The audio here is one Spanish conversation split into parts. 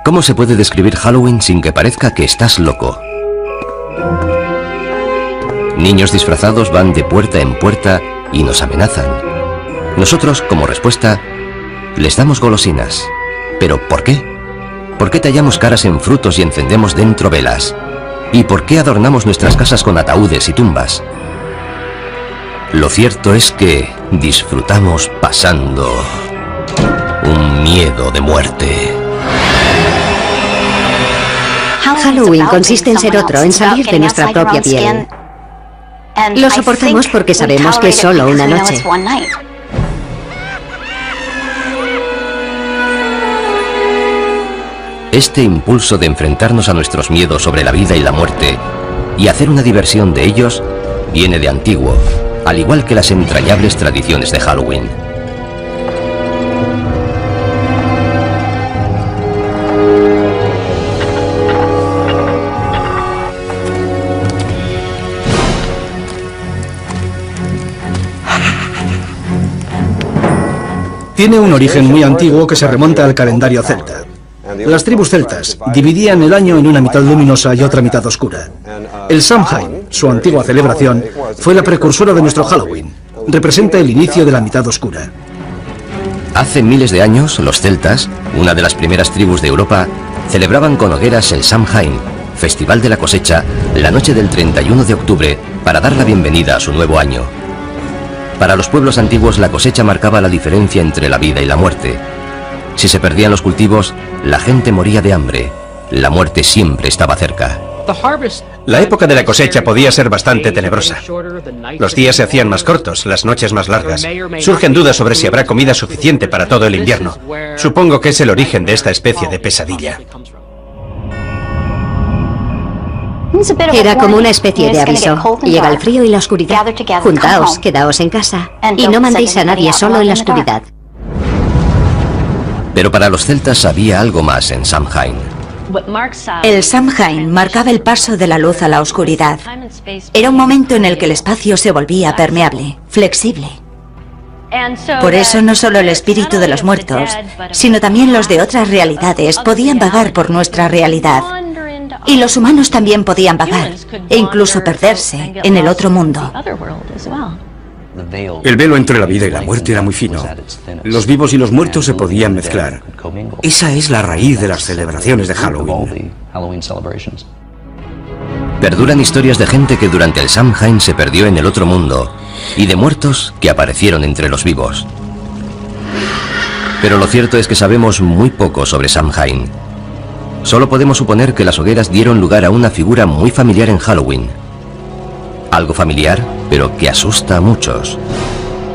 ¿Cómo se puede describir Halloween sin que parezca que estás loco? Niños disfrazados van de puerta en puerta y nos amenazan. Nosotros, como respuesta, les damos golosinas. ¿Pero por qué? ¿Por qué tallamos caras en frutos y encendemos dentro velas? ¿Y por qué adornamos nuestras casas con ataúdes y tumbas? Lo cierto es que disfrutamos pasando un miedo de muerte. Halloween consiste en ser otro, en salir de nuestra propia piel. Lo soportamos porque sabemos que es solo una noche. Este impulso de enfrentarnos a nuestros miedos sobre la vida y la muerte y hacer una diversión de ellos viene de antiguo, al igual que las entrañables tradiciones de Halloween. Tiene un origen muy antiguo que se remonta al calendario celta. Las tribus celtas dividían el año en una mitad luminosa y otra mitad oscura. El Samhain, su antigua celebración, fue la precursora de nuestro Halloween. Representa el inicio de la mitad oscura. Hace miles de años, los celtas, una de las primeras tribus de Europa, celebraban con hogueras el Samhain, festival de la cosecha, la noche del 31 de octubre, para dar la bienvenida a su nuevo año. Para los pueblos antiguos, la cosecha marcaba la diferencia entre la vida y la muerte. Si se perdían los cultivos, la gente moría de hambre. La muerte siempre estaba cerca. La época de la cosecha podía ser bastante tenebrosa. Los días se hacían más cortos, las noches más largas. Surgen dudas sobre si habrá comida suficiente para todo el invierno. Supongo que es el origen de esta especie de pesadilla. Era como una especie de aviso. Llega el frío y la oscuridad. Juntaos, quedaos en casa y no mandéis a nadie solo en la oscuridad. Pero para los celtas había algo más en Samhain. El Samhain marcaba el paso de la luz a la oscuridad. Era un momento en el que el espacio se volvía permeable, flexible. Por eso no solo el espíritu de los muertos, sino también los de otras realidades podían vagar por nuestra realidad. Y los humanos también podían vagar, e incluso perderse en el otro mundo. El velo entre la vida y la muerte era muy fino. Los vivos y los muertos se podían mezclar. Esa es la raíz de las celebraciones de Halloween. Perduran historias de gente que durante el Samhain se perdió en el otro mundo y de muertos que aparecieron entre los vivos. Pero lo cierto es que sabemos muy poco sobre Samhain. Solo podemos suponer que las hogueras dieron lugar a una figura muy familiar en Halloween. Algo familiar, pero que asusta a muchos.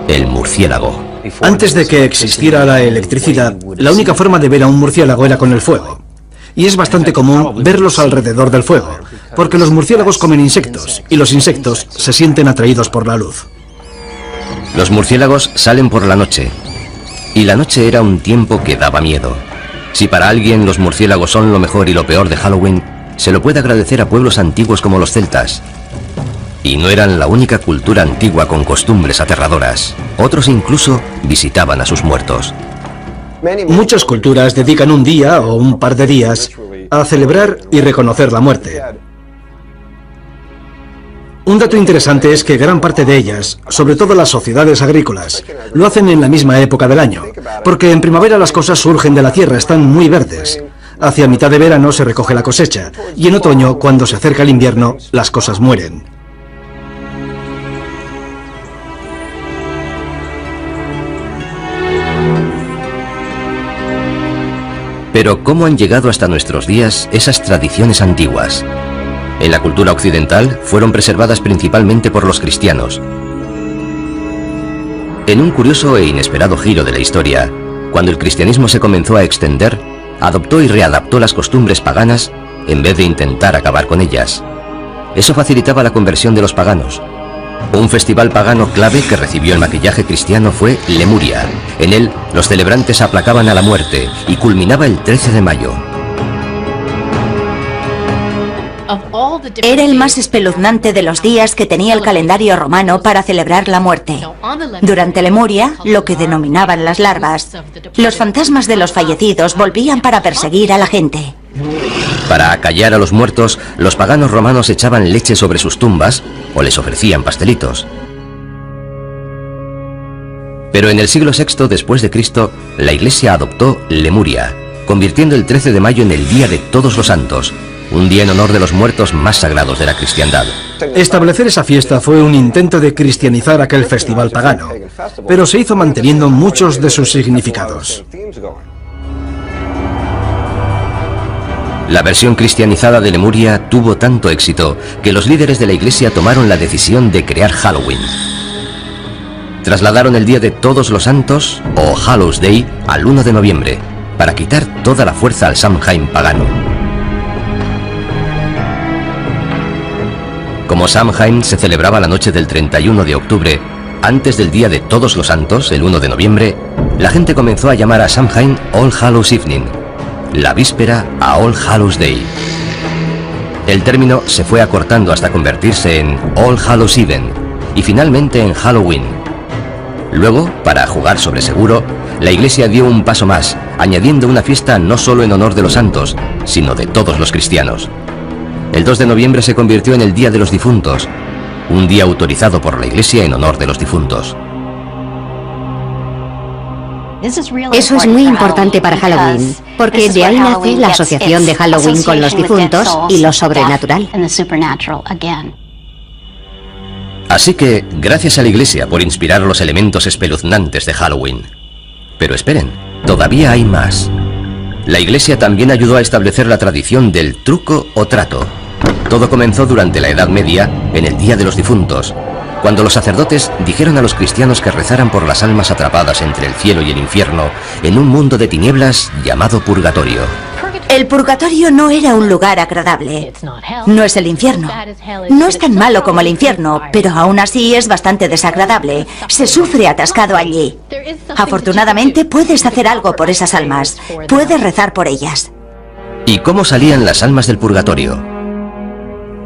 El murciélago. Antes de que existiera la electricidad, la única forma de ver a un murciélago era con el fuego. Y es bastante común verlos alrededor del fuego, porque los murciélagos comen insectos, y los insectos se sienten atraídos por la luz. Los murciélagos salen por la noche, y la noche era un tiempo que daba miedo. Si para alguien los murciélagos son lo mejor y lo peor de Halloween, se lo puede agradecer a pueblos antiguos como los celtas. Y no eran la única cultura antigua con costumbres aterradoras. Otros incluso visitaban a sus muertos. Muchas culturas dedican un día o un par de días a celebrar y reconocer la muerte. Un dato interesante es que gran parte de ellas, sobre todo las sociedades agrícolas, lo hacen en la misma época del año, porque en primavera las cosas surgen de la tierra, están muy verdes. Hacia mitad de verano se recoge la cosecha, y en otoño, cuando se acerca el invierno, las cosas mueren. Pero ¿cómo han llegado hasta nuestros días esas tradiciones antiguas? En la cultura occidental fueron preservadas principalmente por los cristianos. En un curioso e inesperado giro de la historia, cuando el cristianismo se comenzó a extender, adoptó y readaptó las costumbres paganas en vez de intentar acabar con ellas. Eso facilitaba la conversión de los paganos. Un festival pagano clave que recibió el maquillaje cristiano fue Lemuria. En él, los celebrantes aplacaban a la muerte y culminaba el 13 de mayo. Era el más espeluznante de los días que tenía el calendario romano para celebrar la muerte. Durante Lemuria, lo que denominaban las larvas, los fantasmas de los fallecidos volvían para perseguir a la gente. Para acallar a los muertos, los paganos romanos echaban leche sobre sus tumbas o les ofrecían pastelitos. Pero en el siglo VI después de Cristo, la Iglesia adoptó Lemuria, convirtiendo el 13 de mayo en el Día de Todos los Santos, un día en honor de los muertos más sagrados de la cristiandad. Establecer esa fiesta fue un intento de cristianizar aquel festival pagano, pero se hizo manteniendo muchos de sus significados. La versión cristianizada de Lemuria tuvo tanto éxito que los líderes de la Iglesia tomaron la decisión de crear Halloween. Trasladaron el Día de Todos los Santos, o Hallows Day, al 1 de noviembre, para quitar toda la fuerza al Samhain pagano. Como Samhain se celebraba la noche del 31 de octubre, antes del Día de Todos los Santos, el 1 de noviembre, la gente comenzó a llamar a Samhain All Hallows Evening, la víspera a All Hallows Day. El término se fue acortando hasta convertirse en All Hallows Even y finalmente en Halloween. Luego, para jugar sobre seguro, la Iglesia dio un paso más, añadiendo una fiesta no solo en honor de los santos, sino de todos los cristianos. El 2 de noviembre se convirtió en el Día de los Difuntos, un día autorizado por la Iglesia en honor de los difuntos. Eso es muy importante para Halloween, porque de ahí nace la asociación de Halloween con los difuntos y lo sobrenatural. Así que, gracias a la Iglesia por inspirar los elementos espeluznantes de Halloween. Pero esperen, todavía hay más. La Iglesia también ayudó a establecer la tradición del truco o trato. Todo comenzó durante la Edad Media, en el Día de los Difuntos, cuando los sacerdotes dijeron a los cristianos que rezaran por las almas atrapadas entre el cielo y el infierno, en un mundo de tinieblas llamado purgatorio. El purgatorio no era un lugar agradable. No es el infierno. No es tan malo como el infierno, pero aún así es bastante desagradable. Se sufre atascado allí. Afortunadamente puedes hacer algo por esas almas. Puedes rezar por ellas. ¿Y cómo salían las almas del purgatorio?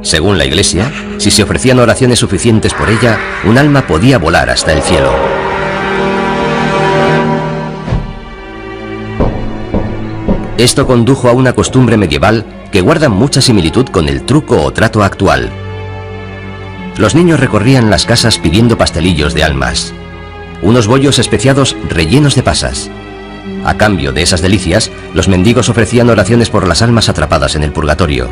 Según la Iglesia, si se ofrecían oraciones suficientes por ella, un alma podía volar hasta el cielo. Esto condujo a una costumbre medieval que guarda mucha similitud con el truco o trato actual. Los niños recorrían las casas pidiendo pastelillos de almas, unos bollos especiados rellenos de pasas. A cambio de esas delicias, los mendigos ofrecían oraciones por las almas atrapadas en el purgatorio.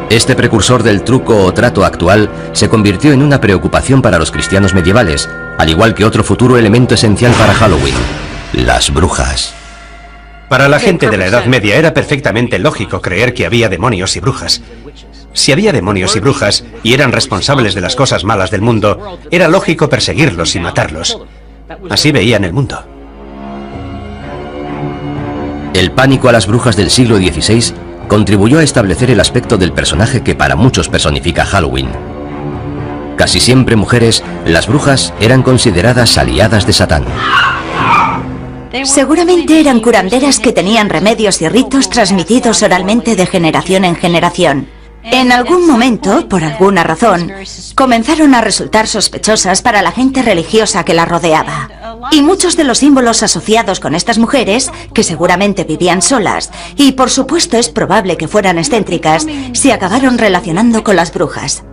Este precursor del truco o trato actual se convirtió en una preocupación para los cristianos medievales, al igual que otro futuro elemento esencial para Halloween: las brujas. Para la gente de la Edad Media era perfectamente lógico creer que había demonios y brujas. Si había demonios y brujas y eran responsables de las cosas malas del mundo, era lógico perseguirlos y matarlos. Así veían el mundo. El pánico a las brujas del siglo XVI contribuyó a establecer el aspecto del personaje que para muchos personifica Halloween. Casi siempre mujeres, las brujas eran consideradas aliadas de Satán. Seguramente eran curanderas que tenían remedios y ritos transmitidos oralmente de generación en generación. En algún momento, por alguna razón, comenzaron a resultar sospechosas para la gente religiosa que las rodeaba. Y muchos de los símbolos asociados con estas mujeres, que seguramente vivían solas, y por supuesto es probable que fueran excéntricas, se acabaron relacionando con las brujas.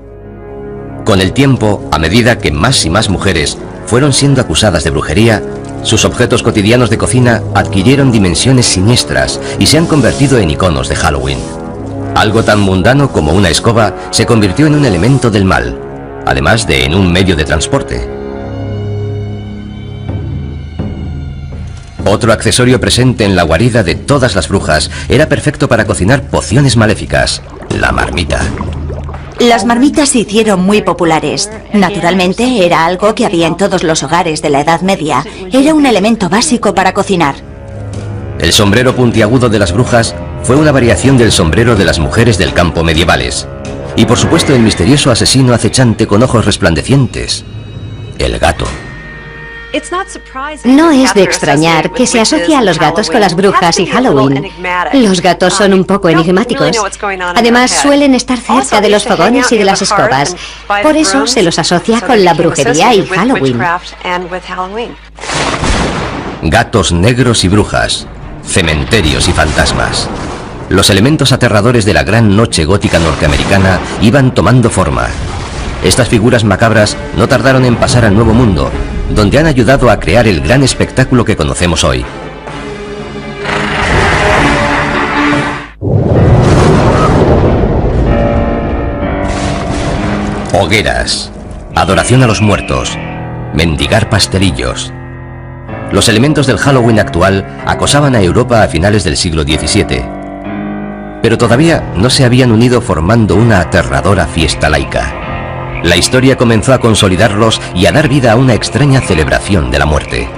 Con el tiempo, a medida que más y más mujeres fueron siendo acusadas de brujería, sus objetos cotidianos de cocina adquirieron dimensiones siniestras y se han convertido en iconos de Halloween. Algo tan mundano como una escoba se convirtió en un elemento del mal, además de en un medio de transporte. Otro accesorio presente en la guarida de todas las brujas era perfecto para cocinar pociones maléficas: la marmita. Las marmitas se hicieron muy populares. Naturalmente, era algo que había en todos los hogares de la Edad Media. Era un elemento básico para cocinar. El sombrero puntiagudo de las brujas fue una variación del sombrero de las mujeres del campo medievales. Y por supuesto el misterioso asesino acechante con ojos resplandecientes: el gato. No es de extrañar que se asocie a los gatos con las brujas y Halloween. Los gatos son un poco enigmáticos. Además, suelen estar cerca de los fogones y de las escobas. Por eso se los asocia con la brujería y Halloween. Gatos negros y brujas, cementerios y fantasmas. Los elementos aterradores de la gran noche gótica norteamericana iban tomando forma. Estas figuras macabras no tardaron en pasar al Nuevo Mundo, donde han ayudado a crear el gran espectáculo que conocemos hoy. Hogueras, adoración a los muertos, mendigar pastelillos. Los elementos del Halloween actual acosaban a Europa a finales del siglo XVII, pero todavía no se habían unido formando una aterradora fiesta laica. La historia comenzó a consolidarlos y a dar vida a una extraña celebración de la muerte.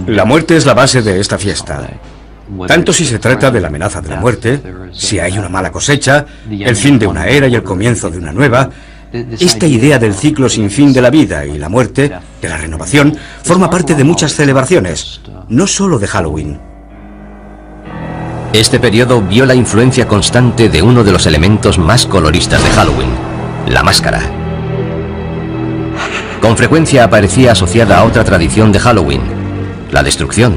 La muerte es la base de esta fiesta. Tanto si se trata de la amenaza de la muerte, si hay una mala cosecha, el fin de una era y el comienzo de una nueva, esta idea del ciclo sin fin de la vida y la muerte, de la renovación, forma parte de muchas celebraciones, no solo de Halloween. Este periodo vio la influencia constante de uno de los elementos más coloristas de Halloween, la máscara. Con frecuencia aparecía asociada a otra tradición de Halloween, la destrucción.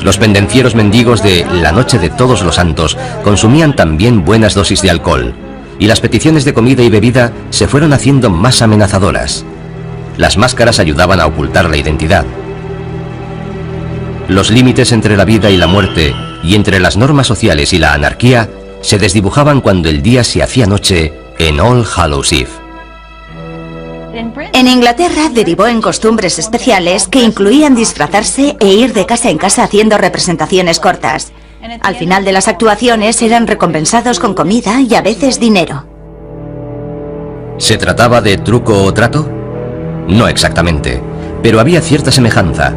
Los pendencieros mendigos de la Noche de Todos los Santos consumían también buenas dosis de alcohol, y las peticiones de comida y bebida se fueron haciendo más amenazadoras. Las máscaras ayudaban a ocultar la identidad. Los límites entre la vida y la muerte, y entre las normas sociales y la anarquía, se desdibujaban cuando el día se hacía noche en All Hallows Eve. En Inglaterra derivó en costumbres especiales que incluían disfrazarse e ir de casa en casa haciendo representaciones cortas. Al final de las actuaciones eran recompensados con comida y a veces dinero. ¿Se trataba de truco o trato? No exactamente, pero había cierta semejanza.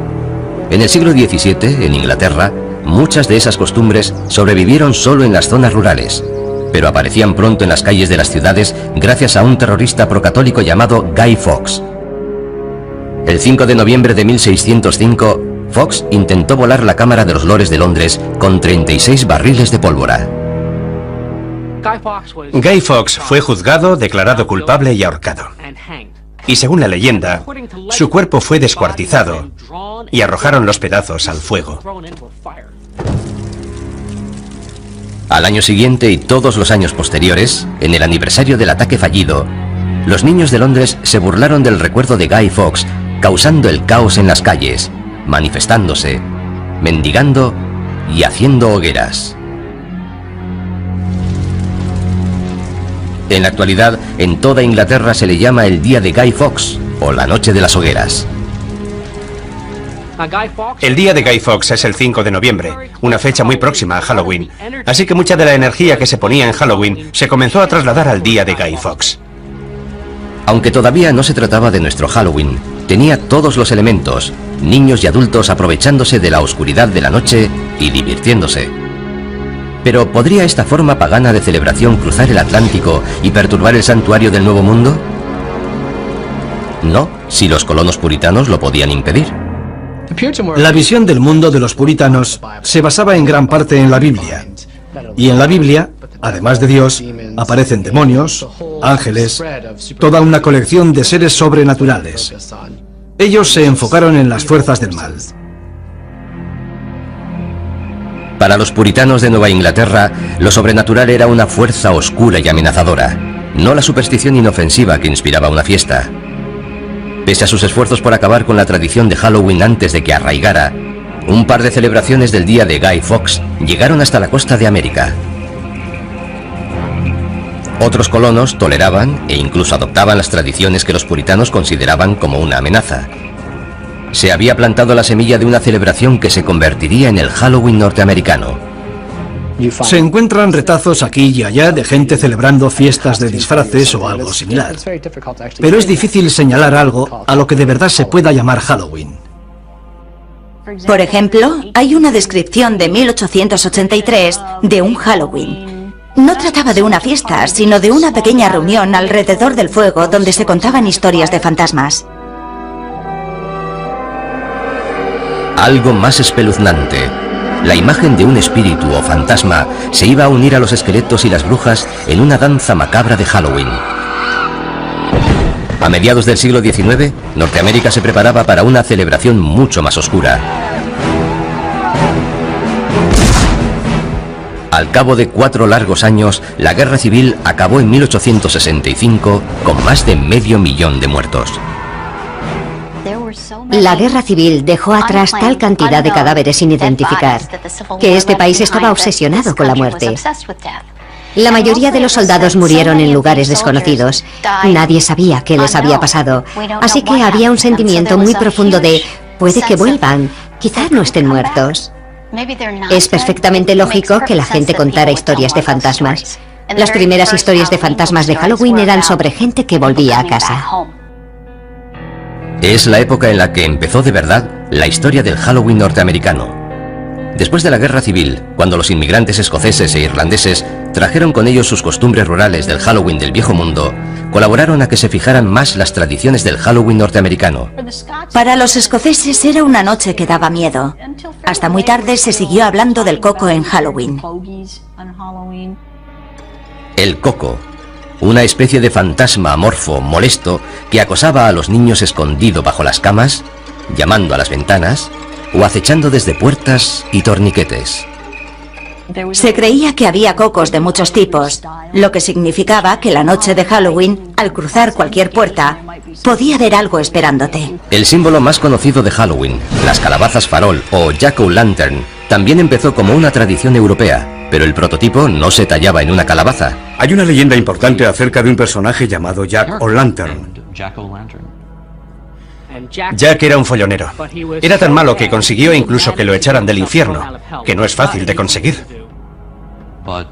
En el siglo XVII, en Inglaterra, muchas de esas costumbres sobrevivieron solo en las zonas rurales, pero aparecían pronto en las calles de las ciudades gracias a un terrorista procatólico llamado Guy Fawkes. El 5 de noviembre de 1605, Fawkes intentó volar la Cámara de los Lores de Londres con 36 barriles de pólvora. Guy Fawkes fue juzgado, declarado culpable y ahorcado. Y según la leyenda, su cuerpo fue descuartizado y arrojaron los pedazos al fuego. Al año siguiente y todos los años posteriores, en el aniversario del ataque fallido, los niños de Londres se burlaron del recuerdo de Guy Fawkes, causando el caos en las calles, manifestándose, mendigando y haciendo hogueras. En la actualidad, en toda Inglaterra se le llama el Día de Guy Fawkes, o la Noche de las Hogueras. El día de Guy Fawkes es el 5 de noviembre, una fecha muy próxima a Halloween. Así que mucha de la energía que se ponía en Halloween se comenzó a trasladar al día de Guy Fawkes. Aunque todavía no se trataba de nuestro Halloween, tenía todos los elementos, niños y adultos aprovechándose de la oscuridad de la noche y divirtiéndose. Pero ¿podría esta forma pagana de celebración cruzar el Atlántico y perturbar el santuario del Nuevo Mundo? No, si los colonos puritanos lo podían impedir. La visión del mundo de los puritanos se basaba en gran parte en la Biblia. Y en la Biblia, además de Dios, aparecen demonios, ángeles, toda una colección de seres sobrenaturales. Ellos se enfocaron en las fuerzas del mal. Para los puritanos de Nueva Inglaterra, lo sobrenatural era una fuerza oscura y amenazadora, no la superstición inofensiva que inspiraba una fiesta. Pese a sus esfuerzos por acabar con la tradición de Halloween antes de que arraigara, un par de celebraciones del día de Guy Fawkes llegaron hasta la costa de América. Otros colonos toleraban e incluso adoptaban las tradiciones que los puritanos consideraban como una amenaza. Se había plantado la semilla de una celebración que se convertiría en el Halloween norteamericano. Se encuentran retazos aquí y allá de gente celebrando fiestas de disfraces o algo similar. Pero es difícil señalar algo a lo que de verdad se pueda llamar Halloween. Por ejemplo, hay una descripción de 1883 de un Halloween. No trataba de una fiesta, sino de una pequeña reunión alrededor del fuego donde se contaban historias de fantasmas. Algo más espeluznante. La imagen de un espíritu o fantasma se iba a unir a los esqueletos y las brujas en una danza macabra de Halloween. A mediados del siglo XIX, Norteamérica se preparaba para una celebración mucho más oscura. Al cabo de 4 largos años, la guerra civil acabó en 1865 con más de 500.000 de muertos. La guerra civil dejó atrás tal cantidad de cadáveres sin identificar que este país estaba obsesionado con la muerte. La mayoría de los soldados murieron en lugares desconocidos. Nadie sabía qué les había pasado. Así que había un sentimiento muy profundo de puede que vuelvan, quizás no estén muertos. Es perfectamente lógico que la gente contara historias de fantasmas. Las primeras historias de fantasmas de Halloween eran sobre gente que volvía a casa. Es la época en la que empezó de verdad la historia del Halloween norteamericano. Después de la guerra civil, cuando los inmigrantes escoceses e irlandeses trajeron con ellos sus costumbres rurales del Halloween del Viejo Mundo, colaboraron a que se fijaran más las tradiciones del Halloween norteamericano. Para los escoceses era una noche que daba miedo. Hasta muy tarde se siguió hablando del coco en Halloween. El coco, una especie de fantasma amorfo, molesto, que acosaba a los niños escondido bajo las camas, llamando a las ventanas o acechando desde puertas y torniquetes. Se creía que había cocos de muchos tipos, lo que significaba que la noche de Halloween, al cruzar cualquier puerta, podía haber algo esperándote. El símbolo más conocido de Halloween, las calabazas farol o jack-o'-lantern, también empezó como una tradición europea, pero el prototipo no se tallaba en una calabaza. Hay una leyenda importante acerca de un personaje llamado Jack-o'-lantern. Jack era un follonero. Era tan malo que consiguió incluso que lo echaran del infierno, que no es fácil de conseguir.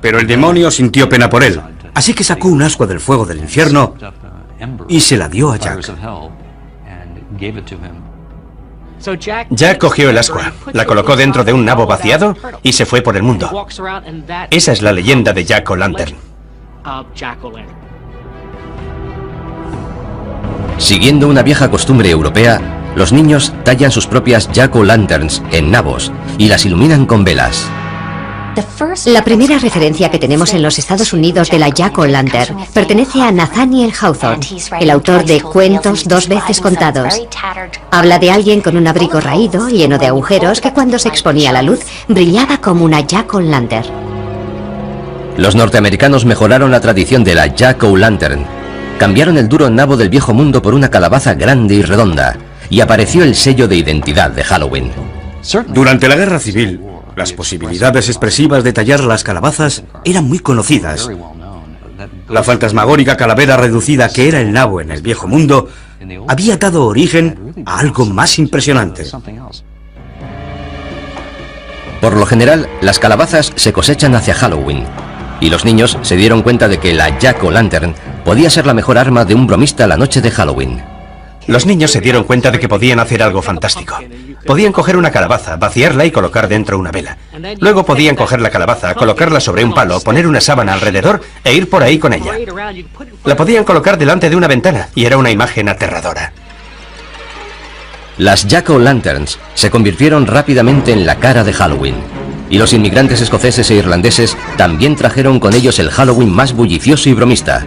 Pero el demonio sintió pena por él, así que sacó un ascua del fuego del infierno y se la dio a Jack. Jack cogió el ascua, la colocó dentro de un nabo vaciado y se fue por el mundo. Esa es la leyenda de Jack-o'-lantern. Siguiendo una vieja costumbre europea, los niños tallan sus propias jack-o'-lanterns en nabos y las iluminan con velas. La primera referencia que tenemos en los Estados Unidos de la jack-o'-lantern pertenece a Nathaniel Hawthorne, el autor de Cuentos 2 veces contados. Habla de alguien con un abrigo raído, lleno de agujeros, que cuando se exponía a la luz brillaba como una jack-o'-lantern. Los norteamericanos mejoraron la tradición de la jack-o'-lantern. Cambiaron el duro nabo del Viejo Mundo por una calabaza grande y redonda, y apareció el sello de identidad de Halloween. Durante la Guerra Civil, las posibilidades expresivas de tallar las calabazas eran muy conocidas. La fantasmagórica calavera reducida que era el nabo en el Viejo Mundo había dado origen a algo más impresionante. Por lo general, las calabazas se cosechan hacia Halloween, y los niños se dieron cuenta de que la jack-o'-lantern podía ser la mejor arma de un bromista la noche de Halloween. Los niños se dieron cuenta de que podían hacer algo fantástico. Podían coger una calabaza, vaciarla y colocar dentro una vela. Luego podían coger la calabaza, colocarla sobre un palo, poner una sábana alrededor e ir por ahí con ella. La podían colocar delante de una ventana y era una imagen aterradora. Las jack-o'-lanterns se convirtieron rápidamente en la cara de Halloween, y los inmigrantes escoceses e irlandeses también trajeron con ellos el Halloween más bullicioso y bromista.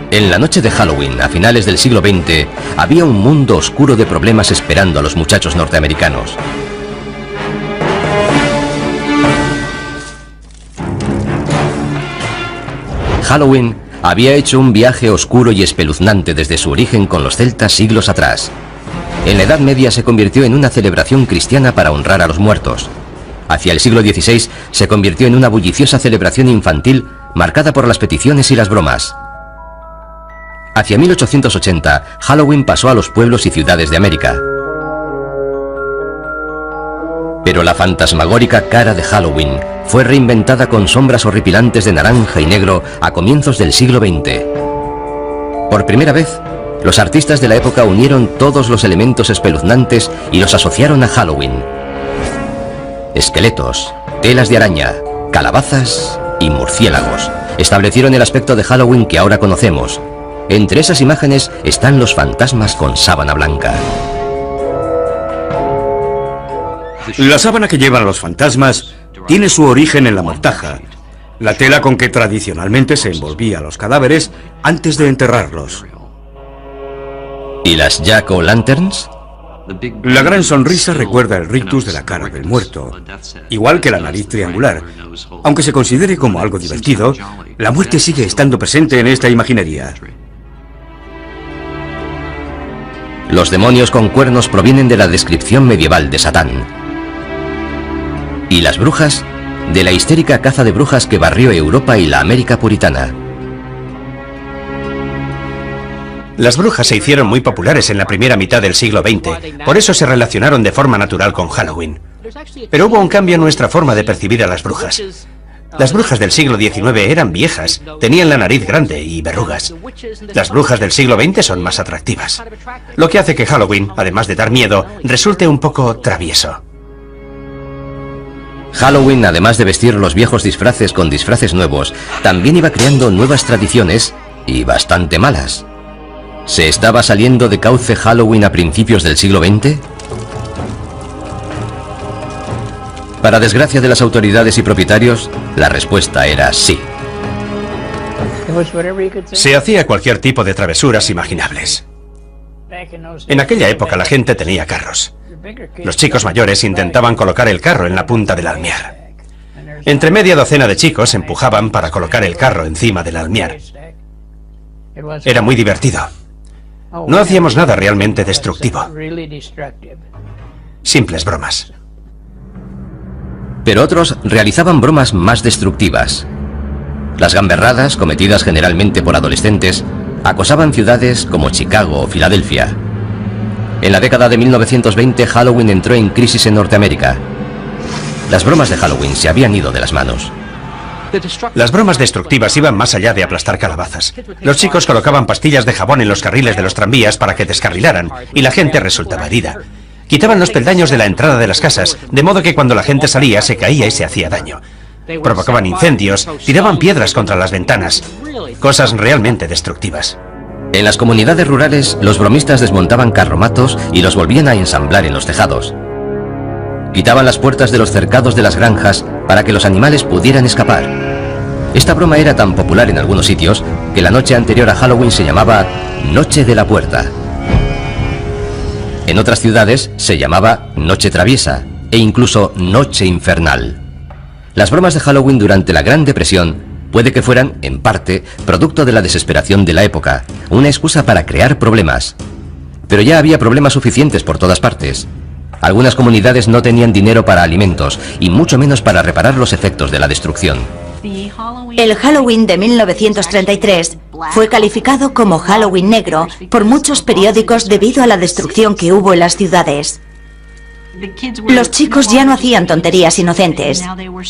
En la noche de Halloween, a finales del siglo XX, había un mundo oscuro de problemas esperando a los muchachos norteamericanos. Halloween había hecho un viaje oscuro y espeluznante desde su origen con los celtas siglos atrás. En la Edad Media se convirtió en una celebración cristiana para honrar a los muertos. Hacia el siglo XVI se convirtió en una bulliciosa celebración infantil marcada por las peticiones y las bromas. Hacia 1880, Halloween pasó a los pueblos y ciudades de América. Pero la fantasmagórica cara de Halloween fue reinventada con sombras horripilantes de naranja y negro a comienzos del siglo XX. Por primera vez, los artistas de la época unieron todos los elementos espeluznantes y los asociaron a Halloween. Esqueletos, telas de araña, calabazas y murciélagos establecieron el aspecto de Halloween que ahora conocemos. Entre esas imágenes están los fantasmas con sábana blanca. La sábana que llevan los fantasmas tiene su origen en la mortaja, la tela con que tradicionalmente se envolvía a los cadáveres antes de enterrarlos. ¿Y las jack-o'-lanterns? La gran sonrisa recuerda el rictus de la cara del muerto, igual que la nariz triangular. Aunque se considere como algo divertido, la muerte sigue estando presente en esta imaginería. Los demonios con cuernos provienen de la descripción medieval de Satán. ¿Y las brujas? De la histérica caza de brujas que barrió Europa y la América puritana. Las brujas se hicieron muy populares en la primera mitad del siglo XX, por eso se relacionaron de forma natural con Halloween. Pero hubo un cambio en nuestra forma de percibir a las brujas. Las brujas del siglo XIX eran viejas, tenían la nariz grande y verrugas. Las brujas del siglo XX son más atractivas, lo que hace que Halloween, además de dar miedo, resulte un poco travieso. Halloween, además de vestir los viejos disfraces con disfraces nuevos, también iba creando nuevas tradiciones y bastante malas. ¿Se estaba saliendo de cauce Halloween a principios del siglo XX? Para desgracia de las autoridades y propietarios, la respuesta era sí. Se hacía cualquier tipo de travesuras imaginables. En aquella época la gente tenía carros. Los chicos mayores intentaban colocar el carro en la punta del almiar. Entre media docena de chicos empujaban para colocar el carro encima del almiar. Era muy divertido. No hacíamos nada realmente destructivo. Simples bromas. Pero otros realizaban bromas más destructivas. Las gamberradas, cometidas generalmente por adolescentes, acosaban ciudades como Chicago o Filadelfia. En la década de 1920, Halloween entró en crisis en Norteamérica. Las bromas de Halloween se habían ido de las manos. Las bromas destructivas iban más allá de aplastar calabazas. Los chicos colocaban pastillas de jabón en los carriles de los tranvías para que descarrilaran, y la gente resultaba herida. Quitaban los peldaños de la entrada de las casas, de modo que cuando la gente salía se caía y se hacía daño. Provocaban incendios, tiraban piedras contra las ventanas. Cosas realmente destructivas. En las comunidades rurales, los bromistas desmontaban carromatos y los volvían a ensamblar en los tejados. Quitaban las puertas de los cercados de las granjas para que los animales pudieran escapar. Esta broma era tan popular en algunos sitios que la noche anterior a Halloween se llamaba Noche de la Puerta. En otras ciudades se llamaba Noche Traviesa e incluso Noche Infernal. Las bromas de Halloween durante la Gran Depresión puede que fueran, en parte, producto de la desesperación de la época, una excusa para crear problemas. Pero ya había problemas suficientes por todas partes. Algunas comunidades no tenían dinero para alimentos y mucho menos para reparar los efectos de la destrucción. El Halloween de 1933 fue calificado como Halloween negro por muchos periódicos debido a la destrucción que hubo en las ciudades. Los chicos ya no hacían tonterías inocentes.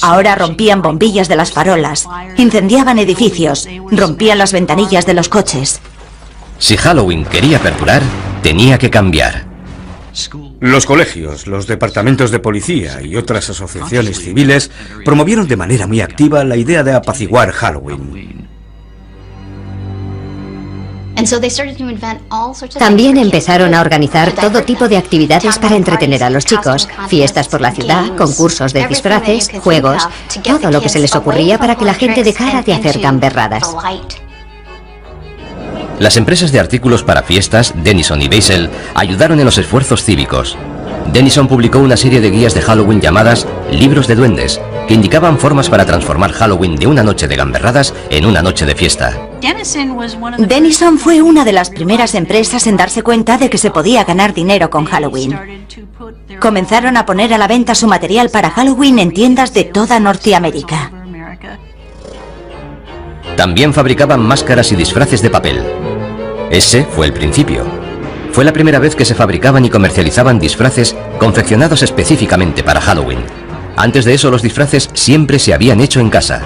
Ahora rompían bombillas de las farolas, incendiaban edificios, rompían las ventanillas de los coches. Si Halloween quería perdurar, tenía que cambiar. Los colegios, los departamentos de policía y otras asociaciones civiles promovieron de manera muy activa la idea de apaciguar Halloween. También empezaron a organizar todo tipo de actividades para entretener a los chicos. Fiestas por la ciudad, concursos de disfraces, juegos, todo lo que se les ocurría para que la gente dejara de hacer gamberradas. Las empresas de artículos para fiestas, Denison y Beisel, ayudaron en los esfuerzos cívicos. Denison publicó una serie de guías de Halloween llamadas Libros de Duendes, que indicaban formas para transformar Halloween de una noche de gamberradas en una noche de fiesta. Denison fue una de las primeras empresas en darse cuenta de que se podía ganar dinero con Halloween. Comenzaron a poner a la venta su material para Halloween en tiendas de toda Norteamérica. También fabricaban máscaras y disfraces de papel. Ese fue el principio. Fue la primera vez que se fabricaban y comercializaban disfraces confeccionados específicamente para Halloween. Antes de eso, los disfraces siempre se habían hecho en casa.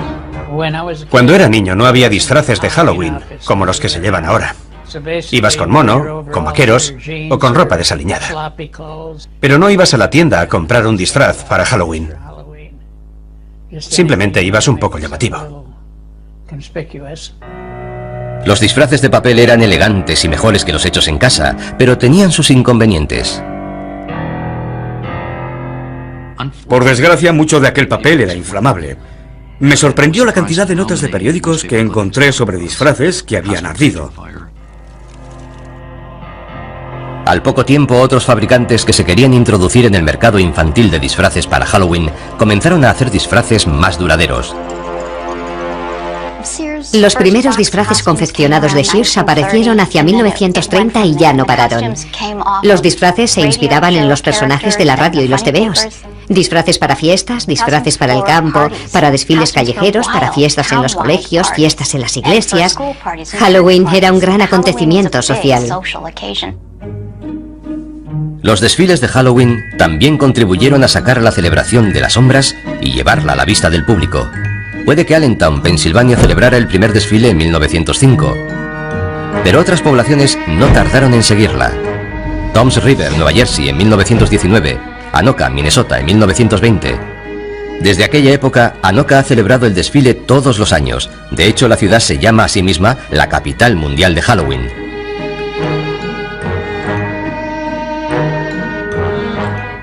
Cuando era niño no había disfraces de Halloween, como los que se llevan ahora. Ibas con mono, con vaqueros o con ropa desaliñada. Pero no ibas a la tienda a comprar un disfraz para Halloween. Simplemente ibas un poco llamativo. Los disfraces de papel eran elegantes y mejores que los hechos en casa, pero tenían sus inconvenientes. Por desgracia, mucho de aquel papel era inflamable. Me sorprendió la cantidad de notas de periódicos que encontré sobre disfraces que habían ardido. Al poco tiempo, otros fabricantes que se querían introducir en el mercado infantil de disfraces para Halloween comenzaron a hacer disfraces más duraderos. Los primeros disfraces confeccionados de Sears aparecieron hacia 1930 y ya no pararon. Los disfraces se inspiraban en los personajes de la radio y los tebeos. Disfraces para fiestas, disfraces para el campo, para desfiles callejeros, para fiestas en los colegios, fiestas en las iglesias. Halloween era un gran acontecimiento social. Los desfiles de Halloween también contribuyeron a sacar la celebración de las sombras y llevarla a la vista del público. Puede que Allentown, Pensilvania, celebrara el primer desfile en 1905, pero otras poblaciones no tardaron en seguirla. Toms River, Nueva Jersey, en 1919, Anoka, Minnesota, en 1920. Desde aquella época, Anoka ha celebrado el desfile todos los años. De hecho, la ciudad se llama a sí misma la capital mundial de Halloween.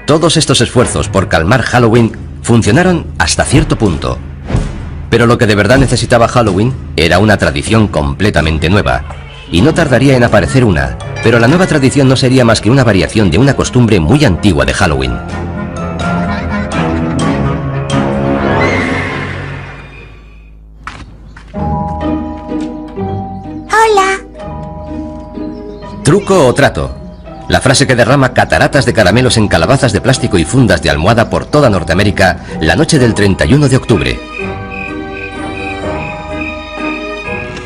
Todos estos esfuerzos por calmar Halloween funcionaron hasta cierto punto. Pero lo que de verdad necesitaba Halloween era una tradición completamente nueva. Y no tardaría en aparecer una, pero la nueva tradición no sería más que una variación de una costumbre muy antigua de Halloween. Hola. Truco o trato. La frase que derrama cataratas de caramelos en calabazas de plástico y fundas de almohada por toda Norteamérica la noche del 31 de octubre.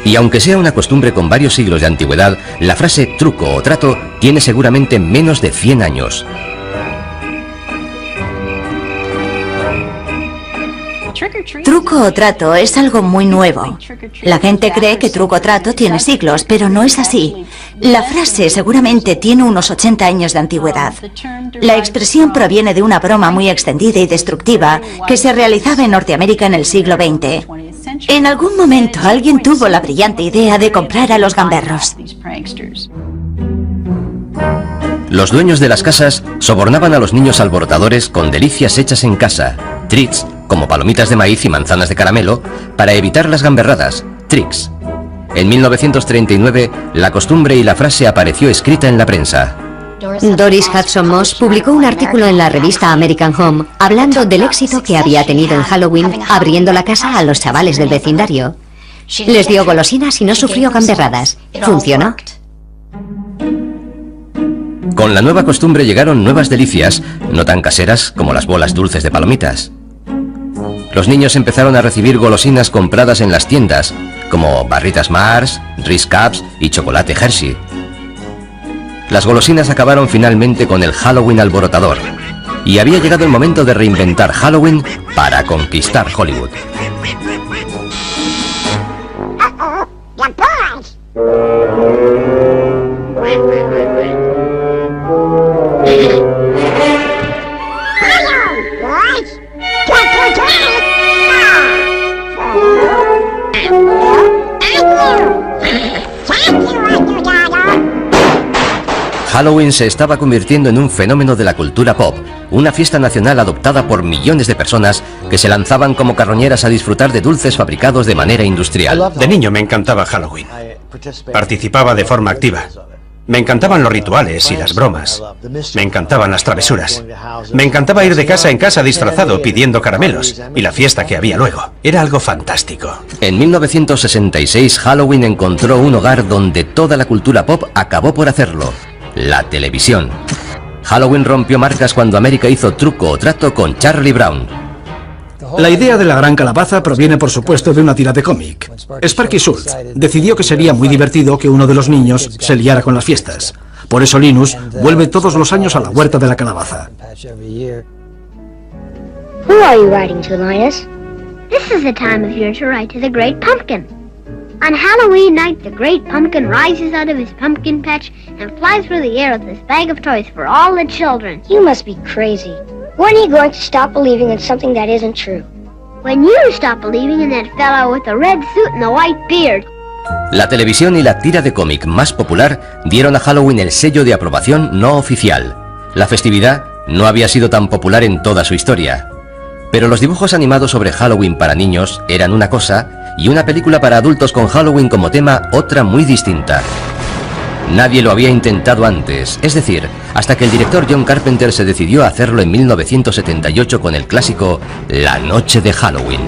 Y aunque sea una costumbre con varios siglos de antigüedad, la frase truco o trato tiene seguramente menos de 100 años. Truco o trato es algo muy nuevo. La gente cree que truco o trato tiene siglos, pero no es así. La frase seguramente tiene unos 80 años de antigüedad. La expresión proviene de una broma muy extendida y destructiva que se realizaba en Norteamérica en el siglo XX. En algún momento alguien tuvo la brillante idea de comprar a los gamberros. Los dueños de las casas sobornaban a los niños alborotadores con delicias hechas en casa, treats, como palomitas de maíz y manzanas de caramelo, para evitar las gamberradas, tricks. En 1939, la costumbre y la frase apareció escrita en la prensa. Doris Hudson Moss publicó un artículo en la revista American Home hablando del éxito que había tenido en Halloween abriendo la casa a los chavales del vecindario. Les dio golosinas y no sufrió gamberradas. Funcionó. Con la nueva costumbre llegaron nuevas delicias, no tan caseras como las bolas dulces de palomitas. Los niños empezaron a recibir golosinas compradas en las tiendas, como barritas Mars, Reese Cups y chocolate Hershey. Las golosinas acabaron finalmente con el Halloween alborotador, y había llegado el momento de reinventar Halloween para conquistar Hollywood. Halloween se estaba convirtiendo en un fenómeno de la cultura pop, una fiesta nacional adoptada por millones de personas que se lanzaban como carroñeras a disfrutar de dulces fabricados de manera industrial. De niño me encantaba Halloween. Participaba de forma activa. Me encantaban los rituales y las bromas. Me encantaban las travesuras. Me encantaba ir de casa en casa disfrazado pidiendo caramelos y la fiesta que había luego. Era algo fantástico. En 1966, Halloween encontró un hogar donde toda la cultura pop acabó por hacerlo: la televisión. Halloween rompió marcas cuando América hizo truco o trato con Charlie Brown. La idea de la gran calabaza proviene, por supuesto, de una tira de cómic. Sparky Schultz decidió que sería muy divertido que uno de los niños se liara con las fiestas. Por eso Linus vuelve todos los años a la huerta de la calabaza. Who are you writing to, Linus? This is the time of year to write to the Great Pumpkin. On Halloween night, the Great Pumpkin rises out of his pumpkin patch and flies through the air with this bag of toys for all the children. You must be crazy. When are you going to stop believing in something that isn't true? When you stop believing in that fellow with the red suit and the white beard. La televisión y la tira de cómic más popular dieron a Halloween el sello de aprobación no oficial. La festividad no había sido tan popular en toda su historia. Pero los dibujos animados sobre Halloween para niños eran una cosa y una película para adultos con Halloween como tema otra muy distinta. Nadie lo había intentado antes, es decir, hasta que el director John Carpenter se decidió a hacerlo en 1978 con el clásico La Noche de Halloween.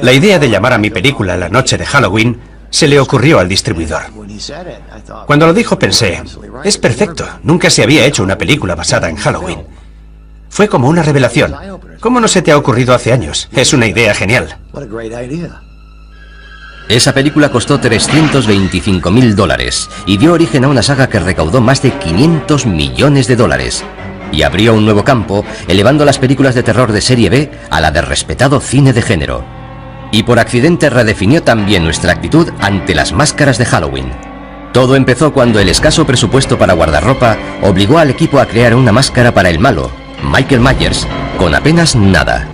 La idea de llamar a mi película La Noche de Halloween se le ocurrió al distribuidor. Cuando lo dijo pensé, es perfecto, nunca se había hecho una película basada en Halloween. Fue como una revelación. ¿Cómo no se te ha ocurrido hace años? Es una idea genial. Esa película costó $325.000 y dio origen a una saga que recaudó más de $500 millones y abrió un nuevo campo, elevando las películas de terror de serie B a la de respetado cine de género. Y por accidente redefinió también nuestra actitud ante las máscaras de Halloween. Todo empezó cuando el escaso presupuesto para guardarropa obligó al equipo a crear una máscara para el malo, Michael Myers, con apenas nada.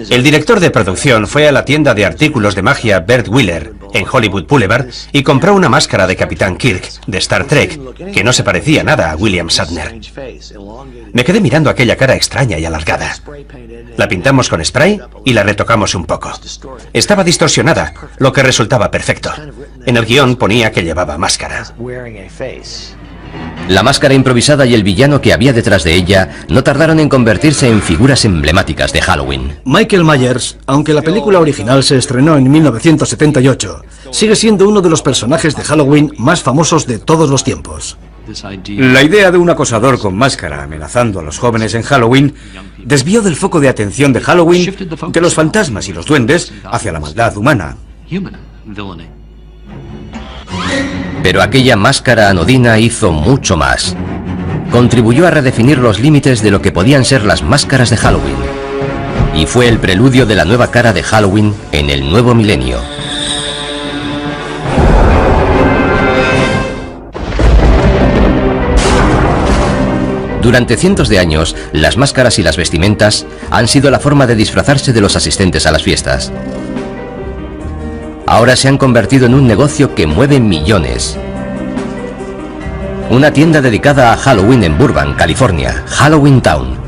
El director de producción fue a la tienda de artículos de magia Bert Wheeler, en Hollywood Boulevard, y compró una máscara de Capitán Kirk, de Star Trek, que no se parecía nada a William Shatner. Me quedé mirando aquella cara extraña y alargada. La pintamos con spray y la retocamos un poco. Estaba distorsionada, lo que resultaba perfecto. En el guión ponía que llevaba máscara. La máscara improvisada y el villano que había detrás de ella no tardaron en convertirse en figuras emblemáticas de Halloween. Michael Myers, aunque la película original se estrenó en 1978, sigue siendo uno de los personajes de Halloween más famosos de todos los tiempos. La idea de un acosador con máscara amenazando a los jóvenes en Halloween desvió del foco de atención de Halloween de los fantasmas y los duendes hacia la maldad humana. Pero aquella máscara anodina hizo mucho más. Contribuyó a redefinir los límites de lo que podían ser las máscaras de Halloween. Y fue el preludio de la nueva cara de Halloween en el nuevo milenio. Durante cientos de años, las máscaras y las vestimentas han sido la forma de disfrazarse de los asistentes a las fiestas. Ahora se han convertido en un negocio que mueve millones. Una tienda dedicada a Halloween en Burbank, California, Halloween Town,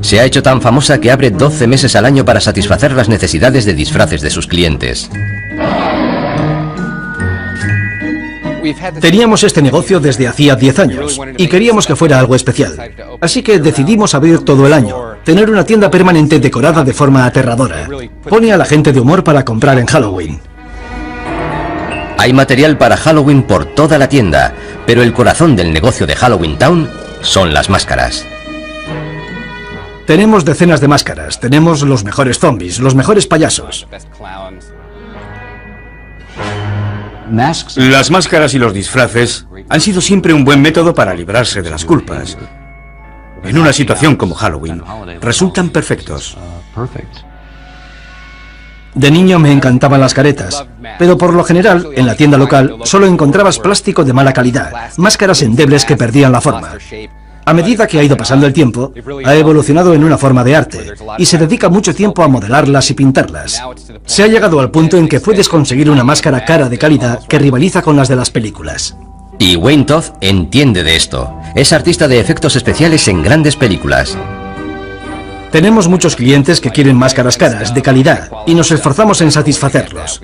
se ha hecho tan famosa que abre 12 meses al año para satisfacer las necesidades de disfraces de sus clientes. Teníamos este negocio desde hacía 10 años y queríamos que fuera algo especial. Así que decidimos abrir todo el año, tener una tienda permanente decorada de forma aterradora. Pone a la gente de humor para comprar en Halloween. Hay material para Halloween por toda la tienda, pero el corazón del negocio de Halloween Town son las máscaras. Tenemos decenas de máscaras, tenemos los mejores zombies, los mejores payasos. Las máscaras y los disfraces han sido siempre un buen método para librarse de las culpas. En una situación como Halloween, resultan perfectos. De niño me encantaban las caretas, pero por lo general, en la tienda local, solo encontrabas plástico de mala calidad, máscaras endebles que perdían la forma. A medida que ha ido pasando el tiempo, ha evolucionado en una forma de arte, y se dedica mucho tiempo a modelarlas y pintarlas. Se ha llegado al punto en que puedes conseguir una máscara cara de calidad que rivaliza con las de las películas. Y Wayne Todd entiende de esto. Es artista de efectos especiales en grandes películas. Tenemos muchos clientes que quieren máscaras caras, de calidad, y nos esforzamos en satisfacerlos.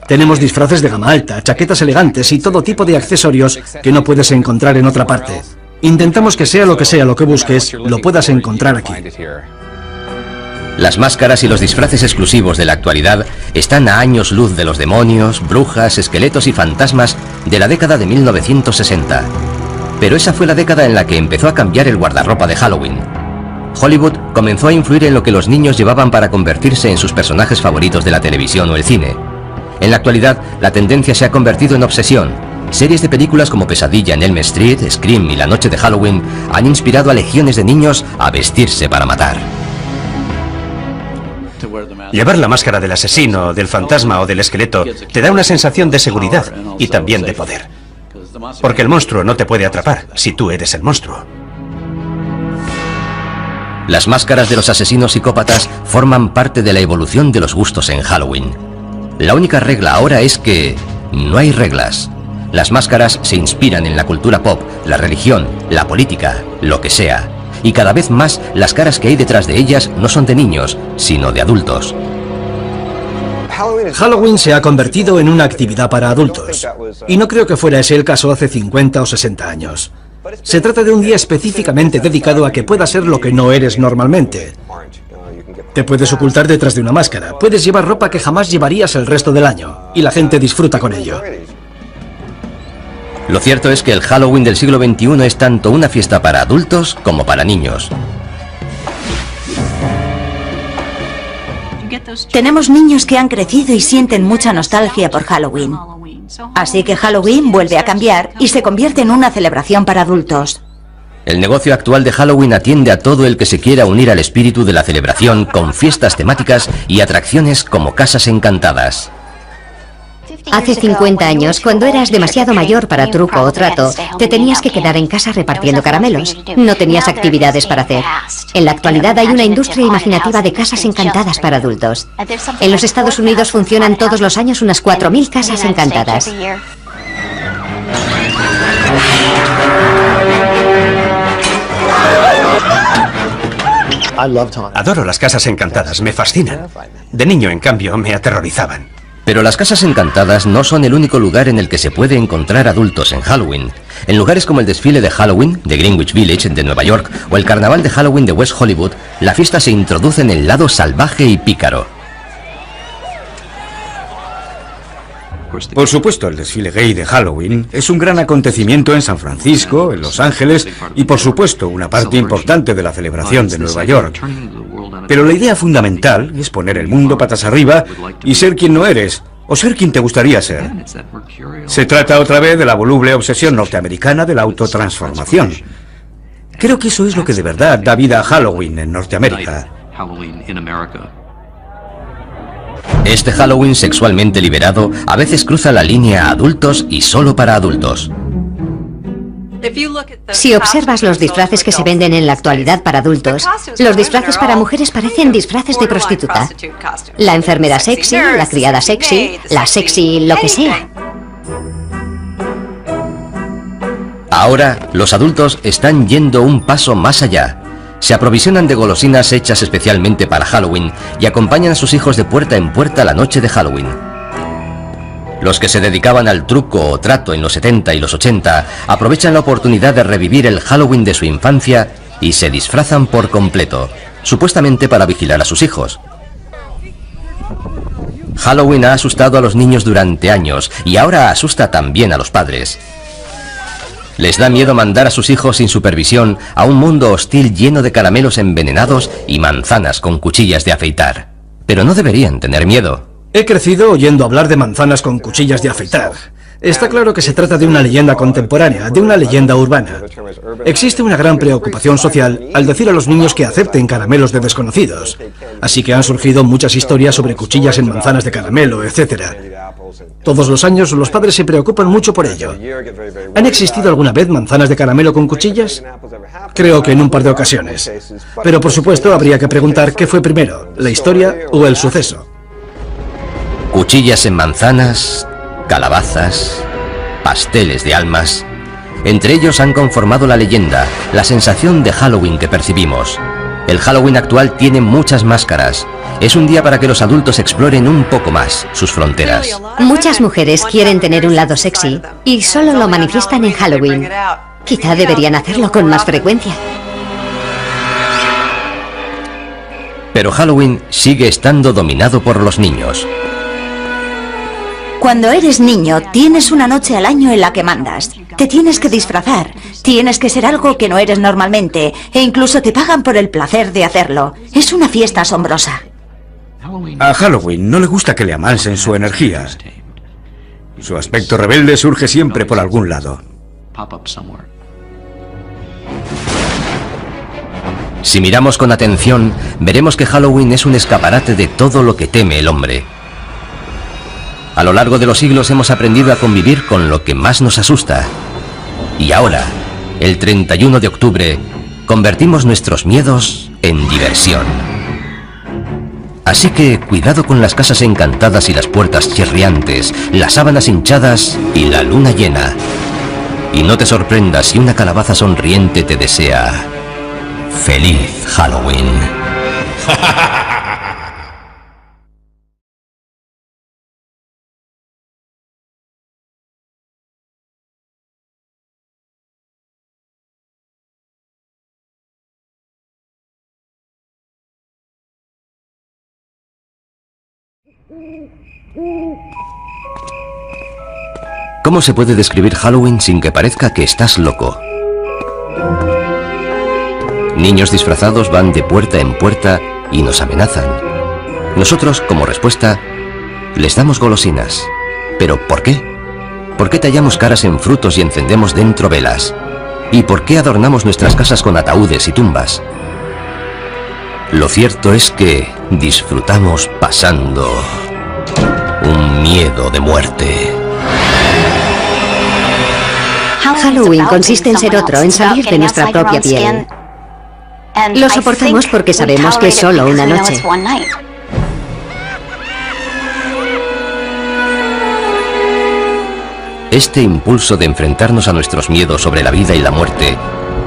Tenemos disfraces de gama alta, chaquetas elegantes y todo tipo de accesorios que no puedes encontrar en otra parte. Intentamos que sea lo que busques, lo puedas encontrar aquí. Las máscaras y los disfraces exclusivos de la actualidad están a años luz de los demonios, brujas, esqueletos y fantasmas de la década de 1960. Pero esa fue la década en la que empezó a cambiar el guardarropa de Halloween. Hollywood comenzó a influir en lo que los niños llevaban para convertirse en sus personajes favoritos de la televisión o el cine. En la actualidad, la tendencia se ha convertido en obsesión. Series de películas como Pesadilla en Elm Street, Scream y La Noche de Halloween han inspirado a legiones de niños a vestirse para matar. Llevar la máscara del asesino, del fantasma o del esqueleto te da una sensación de seguridad y también de poder. Porque el monstruo no te puede atrapar si tú eres el monstruo. Las máscaras de los asesinos psicópatas forman parte de la evolución de los gustos en Halloween. La única regla ahora es que no hay reglas. Las máscaras se inspiran en la cultura pop, la religión, la política, lo que sea. Y cada vez más las caras que hay detrás de ellas no son de niños, sino de adultos. Halloween se ha convertido en una actividad para adultos. Y no creo que fuera ese el caso hace 50 o 60 años. Se trata de un día específicamente dedicado a que puedas ser lo que no eres normalmente. Te puedes ocultar detrás de una máscara, puedes llevar ropa que jamás llevarías el resto del año, y la gente disfruta con ello. Lo cierto es que el Halloween del siglo XXI es tanto una fiesta para adultos como para niños. Tenemos niños que han crecido y sienten mucha nostalgia por Halloween. Así que Halloween vuelve a cambiar y se convierte en una celebración para adultos. El negocio actual de Halloween atiende a todo el que se quiera unir al espíritu de la celebración con fiestas temáticas y atracciones como casas encantadas. Hace 50 años, cuando eras demasiado mayor para truco o trato, te tenías que quedar en casa repartiendo caramelos. No tenías actividades para hacer. En la actualidad hay una industria imaginativa de casas encantadas para adultos. En los Estados Unidos funcionan todos los años unas 4.000 casas encantadas. Adoro las casas encantadas, me fascinan. De niño, en cambio, me aterrorizaban. Pero las casas encantadas no son el único lugar en el que se puede encontrar adultos en Halloween. En lugares como el desfile de Halloween de Greenwich Village de Nueva York o el carnaval de Halloween de West Hollywood, la fiesta se introduce en el lado salvaje y pícaro. Por supuesto, el desfile gay de Halloween es un gran acontecimiento en San Francisco, en Los Ángeles y, por supuesto, una parte importante de la celebración de Nueva York. Pero la idea fundamental es poner el mundo patas arriba y ser quien no eres, o ser quien te gustaría ser. Se trata otra vez de la voluble obsesión norteamericana de la autotransformación. Creo que eso es lo que de verdad da vida a Halloween en Norteamérica. Este Halloween sexualmente liberado a veces cruza la línea a adultos y solo para adultos. Si observas los disfraces que se venden en la actualidad para adultos, los disfraces para mujeres parecen disfraces de prostituta. La enfermera sexy, la criada sexy, la sexy lo que sea. Ahora, los adultos están yendo un paso más allá. Se aprovisionan de golosinas hechas especialmente para Halloween y acompañan a sus hijos de puerta en puerta la noche de Halloween. Los que se dedicaban al truco o trato en los 70 y los 80 aprovechan la oportunidad de revivir el Halloween de su infancia y se disfrazan por completo, supuestamente para vigilar a sus hijos. Halloween ha asustado a los niños durante años y ahora asusta también a los padres. Les da miedo mandar a sus hijos sin supervisión a un mundo hostil lleno de caramelos envenenados y manzanas con cuchillas de afeitar. Pero no deberían tener miedo. He crecido oyendo hablar de manzanas con cuchillas de afeitar. Está claro que se trata de una leyenda contemporánea, de una leyenda urbana. Existe una gran preocupación social al decir a los niños que acepten caramelos de desconocidos. Así que han surgido muchas historias sobre cuchillas en manzanas de caramelo, etc. Todos los años los padres se preocupan mucho por ello. ¿Han existido alguna vez manzanas de caramelo con cuchillas? Creo que en un par de ocasiones. Pero por supuesto habría que preguntar qué fue primero, la historia o el suceso. Cuchillas en manzanas, calabazas, pasteles de almas. Entre ellos han conformado la leyenda, la sensación de Halloween que percibimos. El Halloween actual tiene muchas máscaras. Es un día para que los adultos exploren un poco más sus fronteras. Muchas mujeres quieren tener un lado sexy y solo lo manifiestan en Halloween. Quizá deberían hacerlo con más frecuencia. Pero Halloween sigue estando dominado por los niños. Cuando eres niño, tienes una noche al año en la que mandas. Te tienes que disfrazar, tienes que ser algo que no eres normalmente, e incluso te pagan por el placer de hacerlo. Es una fiesta asombrosa. A Halloween no le gusta que le amansen su energía. Su aspecto rebelde surge siempre por algún lado. Si miramos con atención, veremos que Halloween es un escaparate de todo lo que teme el hombre. A lo largo de los siglos hemos aprendido a convivir con lo que más nos asusta. Y ahora, el 31 de octubre, convertimos nuestros miedos en diversión. Así que cuidado con las casas encantadas y las puertas chirriantes, las sábanas hinchadas y la luna llena. Y no te sorprendas si una calabaza sonriente te desea ¡Feliz Halloween! ¿Cómo se puede describir Halloween sin que parezca que estás loco? Niños disfrazados van de puerta en puerta y nos amenazan. Nosotros, como respuesta, les damos golosinas. ¿Pero por qué? ¿Por qué tallamos caras en frutos y encendemos dentro velas? ¿Y por qué adornamos nuestras casas con ataúdes y tumbas? Lo cierto es que disfrutamos pasando un miedo de muerte. Halloween consiste en ser otro, en salir de nuestra propia piel. Lo soportamos porque sabemos que es solo una noche. Este impulso de enfrentarnos a nuestros miedos sobre la vida y la muerte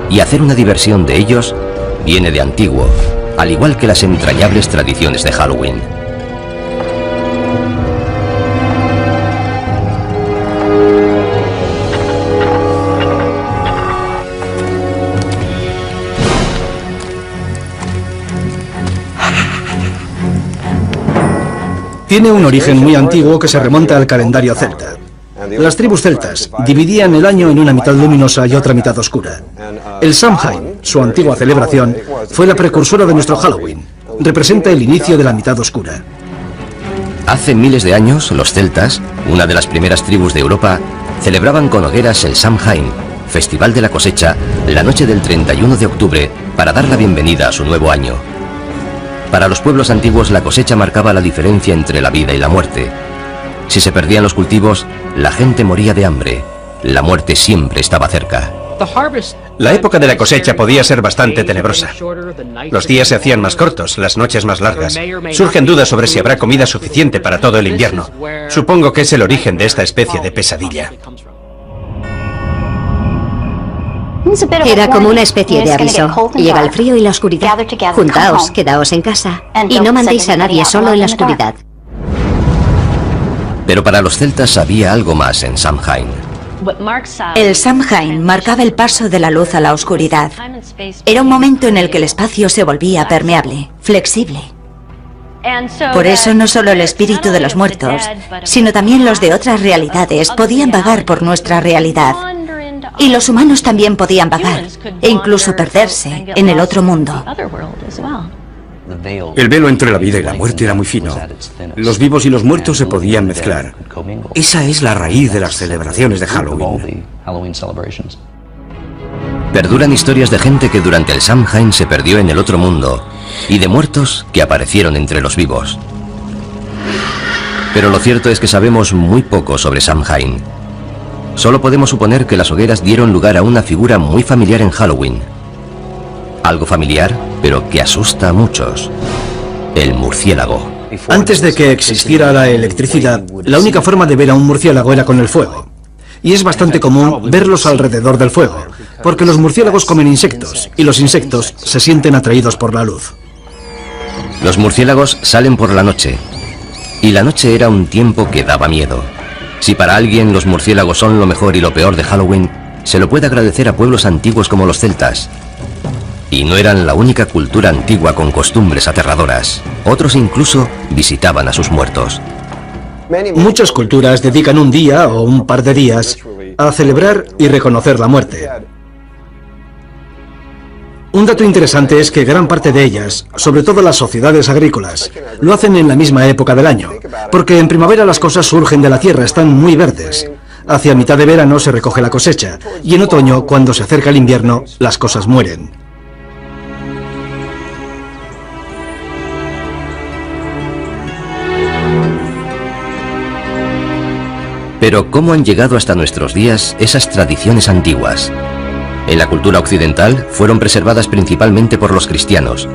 y hacer una diversión de ellos viene de antiguo, al igual que las entrañables tradiciones de Halloween. Tiene un origen muy antiguo que se remonta al calendario celta. Las tribus celtas dividían el año en una mitad luminosa y otra mitad oscura. El Samhain, su antigua celebración, fue la precursora de nuestro Halloween. Representa el inicio de la mitad oscura. Hace miles de años, los celtas, una de las primeras tribus de Europa, celebraban con hogueras el Samhain, festival de la cosecha, la noche del 31 de octubre, para dar la bienvenida a su nuevo año. Para los pueblos antiguos, la cosecha marcaba la diferencia entre la vida y la muerte. Si se perdían los cultivos, la gente moría de hambre. La muerte siempre estaba cerca. La época de la cosecha podía ser bastante tenebrosa. Los días se hacían más cortos, las noches más largas. Surgen dudas sobre si habrá comida suficiente para todo el invierno. Supongo que es el origen de esta especie de pesadilla. Era como una especie de aviso. Llega el frío y la oscuridad. Juntaos, quedaos en casa. Y no mandéis a nadie solo en la oscuridad. Pero para los celtas había algo más en Samhain. El Samhain marcaba el paso de la luz a la oscuridad. Era un momento en el que el espacio se volvía permeable, flexible. Por eso no solo el espíritu de los muertos, sino también los de otras realidades podían vagar por nuestra realidad. Y los humanos también podían vagar, e incluso perderse en el otro mundo. El velo entre la vida y la muerte era muy fino. Los vivos y los muertos se podían mezclar. Esa es la raíz de las celebraciones de Halloween. Perduran historias de gente que durante el Samhain se perdió en el otro mundo y de muertos que aparecieron entre los vivos. Pero lo cierto es que sabemos muy poco sobre Samhain. Solo podemos suponer que las hogueras dieron lugar a una figura muy familiar en Halloween. Algo familiar, pero que asusta a muchos. El murciélago. Antes de que existiera la electricidad, la única forma de ver a un murciélago era con el fuego. Y es bastante común verlos alrededor del fuego, porque los murciélagos comen insectos, y los insectos se sienten atraídos por la luz. Los murciélagos salen por la noche, y la noche era un tiempo que daba miedo. Si para alguien los murciélagos son lo mejor y lo peor de Halloween, se lo puede agradecer a pueblos antiguos como los celtas. Y no eran la única cultura antigua con costumbres aterradoras. Otros incluso visitaban a sus muertos. Muchas culturas dedican un día o un par de días a celebrar y reconocer la muerte. Un dato interesante es que gran parte de ellas, sobre todo las sociedades agrícolas, lo hacen en la misma época del año, porque en primavera las cosas surgen de la tierra, están muy verdes. Hacia mitad de verano se recoge la cosecha, y en otoño, cuando se acerca el invierno, las cosas mueren. Pero ¿cómo han llegado hasta nuestros días esas tradiciones antiguas? En la cultura occidental fueron preservadas principalmente por los cristianos.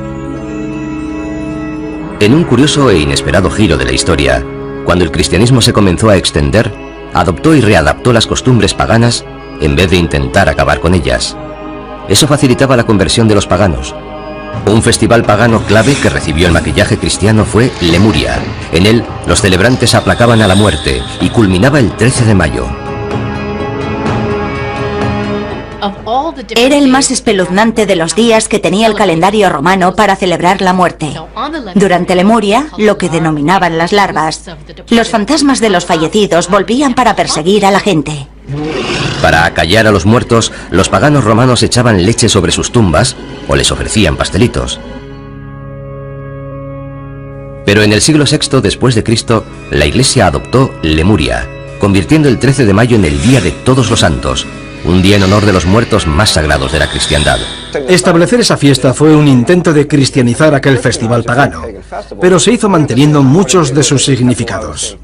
En un curioso e inesperado giro de la historia, cuando el cristianismo se comenzó a extender, adoptó y readaptó las costumbres paganas en vez de intentar acabar con ellas. Eso facilitaba la conversión de los paganos. Un festival pagano clave que recibió el maquillaje cristiano fue Lemuria. En él, los celebrantes aplacaban a la muerte y culminaba el 13 de mayo. Era el más espeluznante de los días que tenía el calendario romano para celebrar la muerte. Durante Lemuria, lo que denominaban las larvas, los fantasmas de los fallecidos volvían para perseguir a la gente. Para acallar a los muertos, los paganos romanos echaban leche sobre sus tumbas o les ofrecían pastelitos. Pero en el siglo VI después de Cristo, la Iglesia adoptó Lemuria, convirtiendo el 13 de mayo en el Día de Todos los Santos, un día en honor de los muertos más sagrados de la cristiandad. Establecer esa fiesta fue un intento de cristianizar aquel festival pagano, pero se hizo manteniendo muchos de sus significados.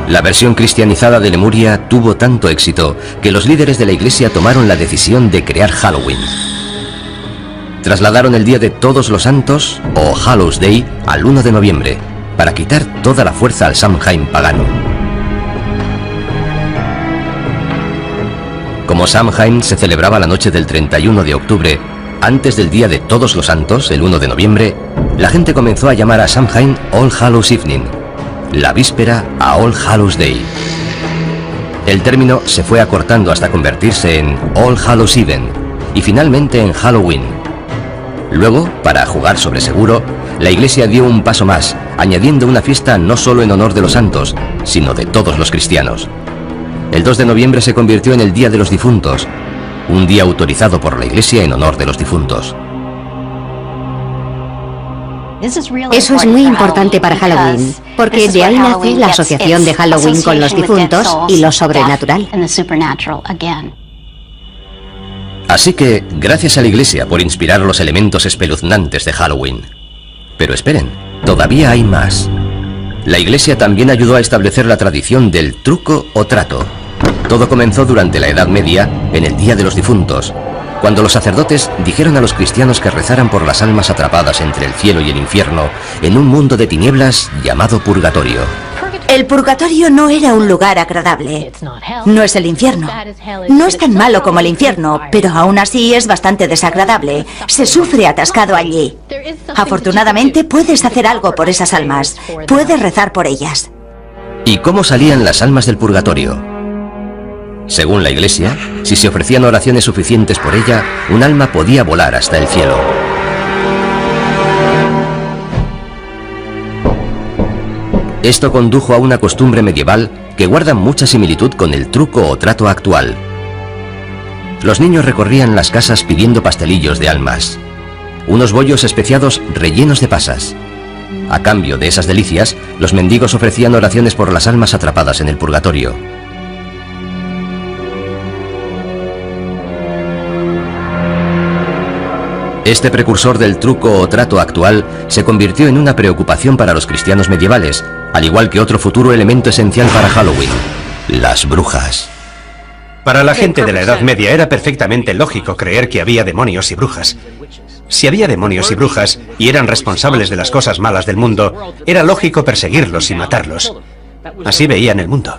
La versión cristianizada de Lemuria tuvo tanto éxito que los líderes de la Iglesia tomaron la decisión de crear Halloween. Trasladaron el Día de Todos los Santos, o Hallows Day, al 1 de noviembre, para quitar toda la fuerza al Samhain pagano. Como Samhain se celebraba la noche del 31 de octubre, antes del Día de Todos los Santos, el 1 de noviembre, la gente comenzó a llamar a Samhain All Hallows Evening, la víspera a All Hallows Day. El término se fue acortando hasta convertirse en All Hallows Even y finalmente en Halloween. Luego, para jugar sobre seguro, la Iglesia dio un paso más, añadiendo una fiesta no solo en honor de los santos, sino de todos los cristianos. El 2 de noviembre se convirtió en el Día de los Difuntos, un día autorizado por la Iglesia en honor de los difuntos. Eso es muy importante para Halloween, porque de ahí nace la asociación de Halloween con los difuntos y lo sobrenatural. Así que, gracias a la Iglesia por inspirar los elementos espeluznantes de Halloween. Pero esperen, todavía hay más. La Iglesia también ayudó a establecer la tradición del truco o trato. Todo comenzó durante la Edad Media, en el Día de los Difuntos, cuando los sacerdotes dijeron a los cristianos que rezaran por las almas atrapadas entre el cielo y el infierno en un mundo de tinieblas llamado purgatorio. El purgatorio no era un lugar agradable. No es el infierno. No es tan malo como el infierno, pero aún así es bastante desagradable. Se sufre atascado allí. Afortunadamente puedes hacer algo por esas almas. Puedes rezar por ellas. ¿Y cómo salían las almas del purgatorio? Según la Iglesia, si se ofrecían oraciones suficientes por ella, un alma podía volar hasta el cielo. Esto condujo a una costumbre medieval que guarda mucha similitud con el truco o trato actual. Los niños recorrían las casas pidiendo pastelillos de almas, unos bollos especiados rellenos de pasas. A cambio de esas delicias, los mendigos ofrecían oraciones por las almas atrapadas en el purgatorio. Este precursor del truco o trato actual se convirtió en una preocupación para los cristianos medievales, al igual que otro futuro elemento esencial para Halloween: las brujas. Para la gente de la Edad Media era perfectamente lógico creer que había demonios y brujas. Si había demonios y brujas y eran responsables de las cosas malas del mundo, era lógico perseguirlos y matarlos. Así veían el mundo.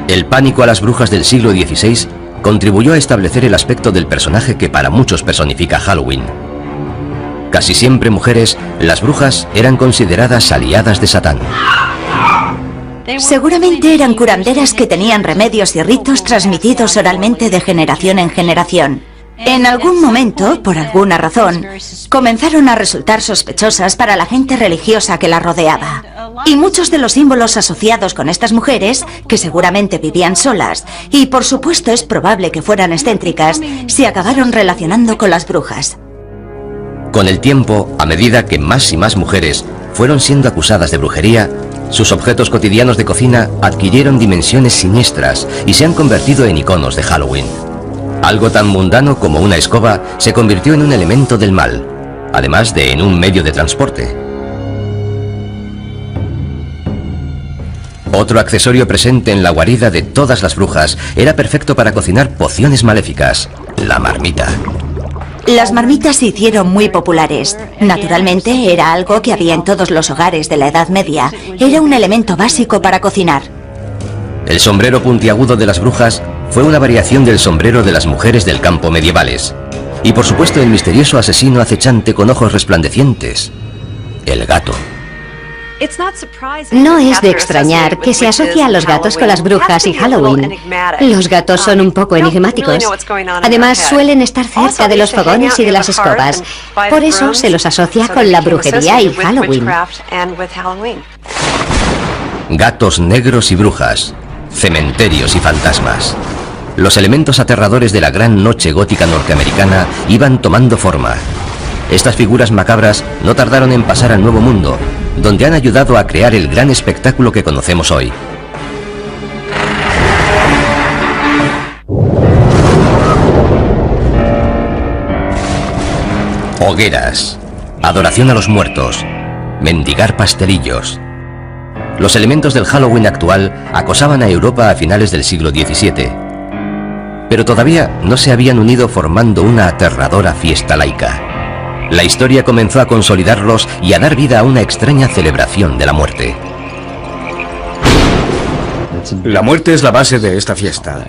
El pánico a las brujas del siglo XVI contribuyó a establecer el aspecto del personaje que para muchos personifica Halloween. Casi siempre mujeres, las brujas eran consideradas aliadas de Satán. Seguramente eran curanderas que tenían remedios y ritos transmitidos oralmente de generación en generación. En algún momento, por alguna razón, comenzaron a resultar sospechosas para la gente religiosa que las rodeaba. Y muchos de los símbolos asociados con estas mujeres, que seguramente vivían solas, y por supuesto es probable que fueran excéntricas, se acabaron relacionando con las brujas. Con el tiempo, a medida que más y más mujeres fueron siendo acusadas de brujería, sus objetos cotidianos de cocina adquirieron dimensiones siniestras y se han convertido en iconos de Halloween. Algo tan mundano como una escoba se convirtió en un elemento del mal, además de en un medio de transporte. Otro accesorio presente en la guarida de todas las brujas era perfecto para cocinar pociones maléficas: la marmita. Las marmitas se hicieron muy populares. Naturalmente, era algo que había en todos los hogares de la Edad Media. Era un elemento básico para cocinar. El sombrero puntiagudo de las brujas fue una variación del sombrero de las mujeres del campo medievales. Y por supuesto el misterioso asesino acechante con ojos resplandecientes: el gato. No es de extrañar que se asocie a los gatos con las brujas y Halloween. Los gatos son un poco enigmáticos. Además, suelen estar cerca de los fogones y de las escobas. Por eso se los asocia con la brujería y Halloween. Gatos negros y brujas, cementerios y fantasmas. Los elementos aterradores de la gran noche gótica norteamericana iban tomando forma. Estas figuras macabras no tardaron en pasar al Nuevo Mundo, donde han ayudado a crear el gran espectáculo que conocemos hoy. Hogueras, adoración a los muertos, mendigar pastelillos. Los elementos del Halloween actual acosaban a Europa a finales del siglo XVII, pero todavía no se habían unido formando una aterradora fiesta laica. La historia comenzó a consolidarlos y a dar vida a una extraña celebración de la muerte. La muerte es la base de esta fiesta.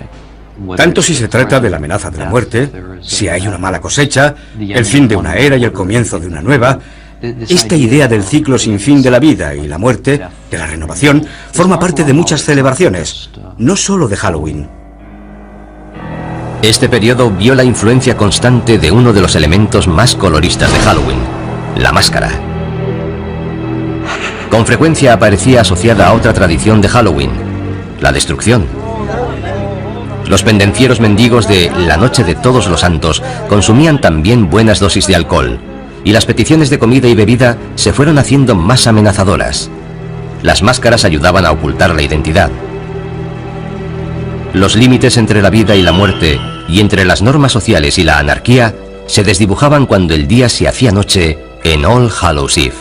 Tanto si se trata de la amenaza de la muerte, si hay una mala cosecha, el fin de una era y el comienzo de una nueva. Esta idea del ciclo sin fin de la vida y la muerte, de la renovación, forma parte de muchas celebraciones, no solo de Halloween. Este periodo vio la influencia constante de uno de los elementos más coloristas de Halloween: la máscara. Con frecuencia aparecía asociada a otra tradición de Halloween: la destrucción. Los pendencieros mendigos de la Noche de Todos los Santos consumían también buenas dosis de alcohol, y las peticiones de comida y bebida se fueron haciendo más amenazadoras. Las máscaras ayudaban a ocultar la identidad. Los límites entre la vida y la muerte, y entre las normas sociales y la anarquía, se desdibujaban cuando el día se hacía noche en All Hallows Eve.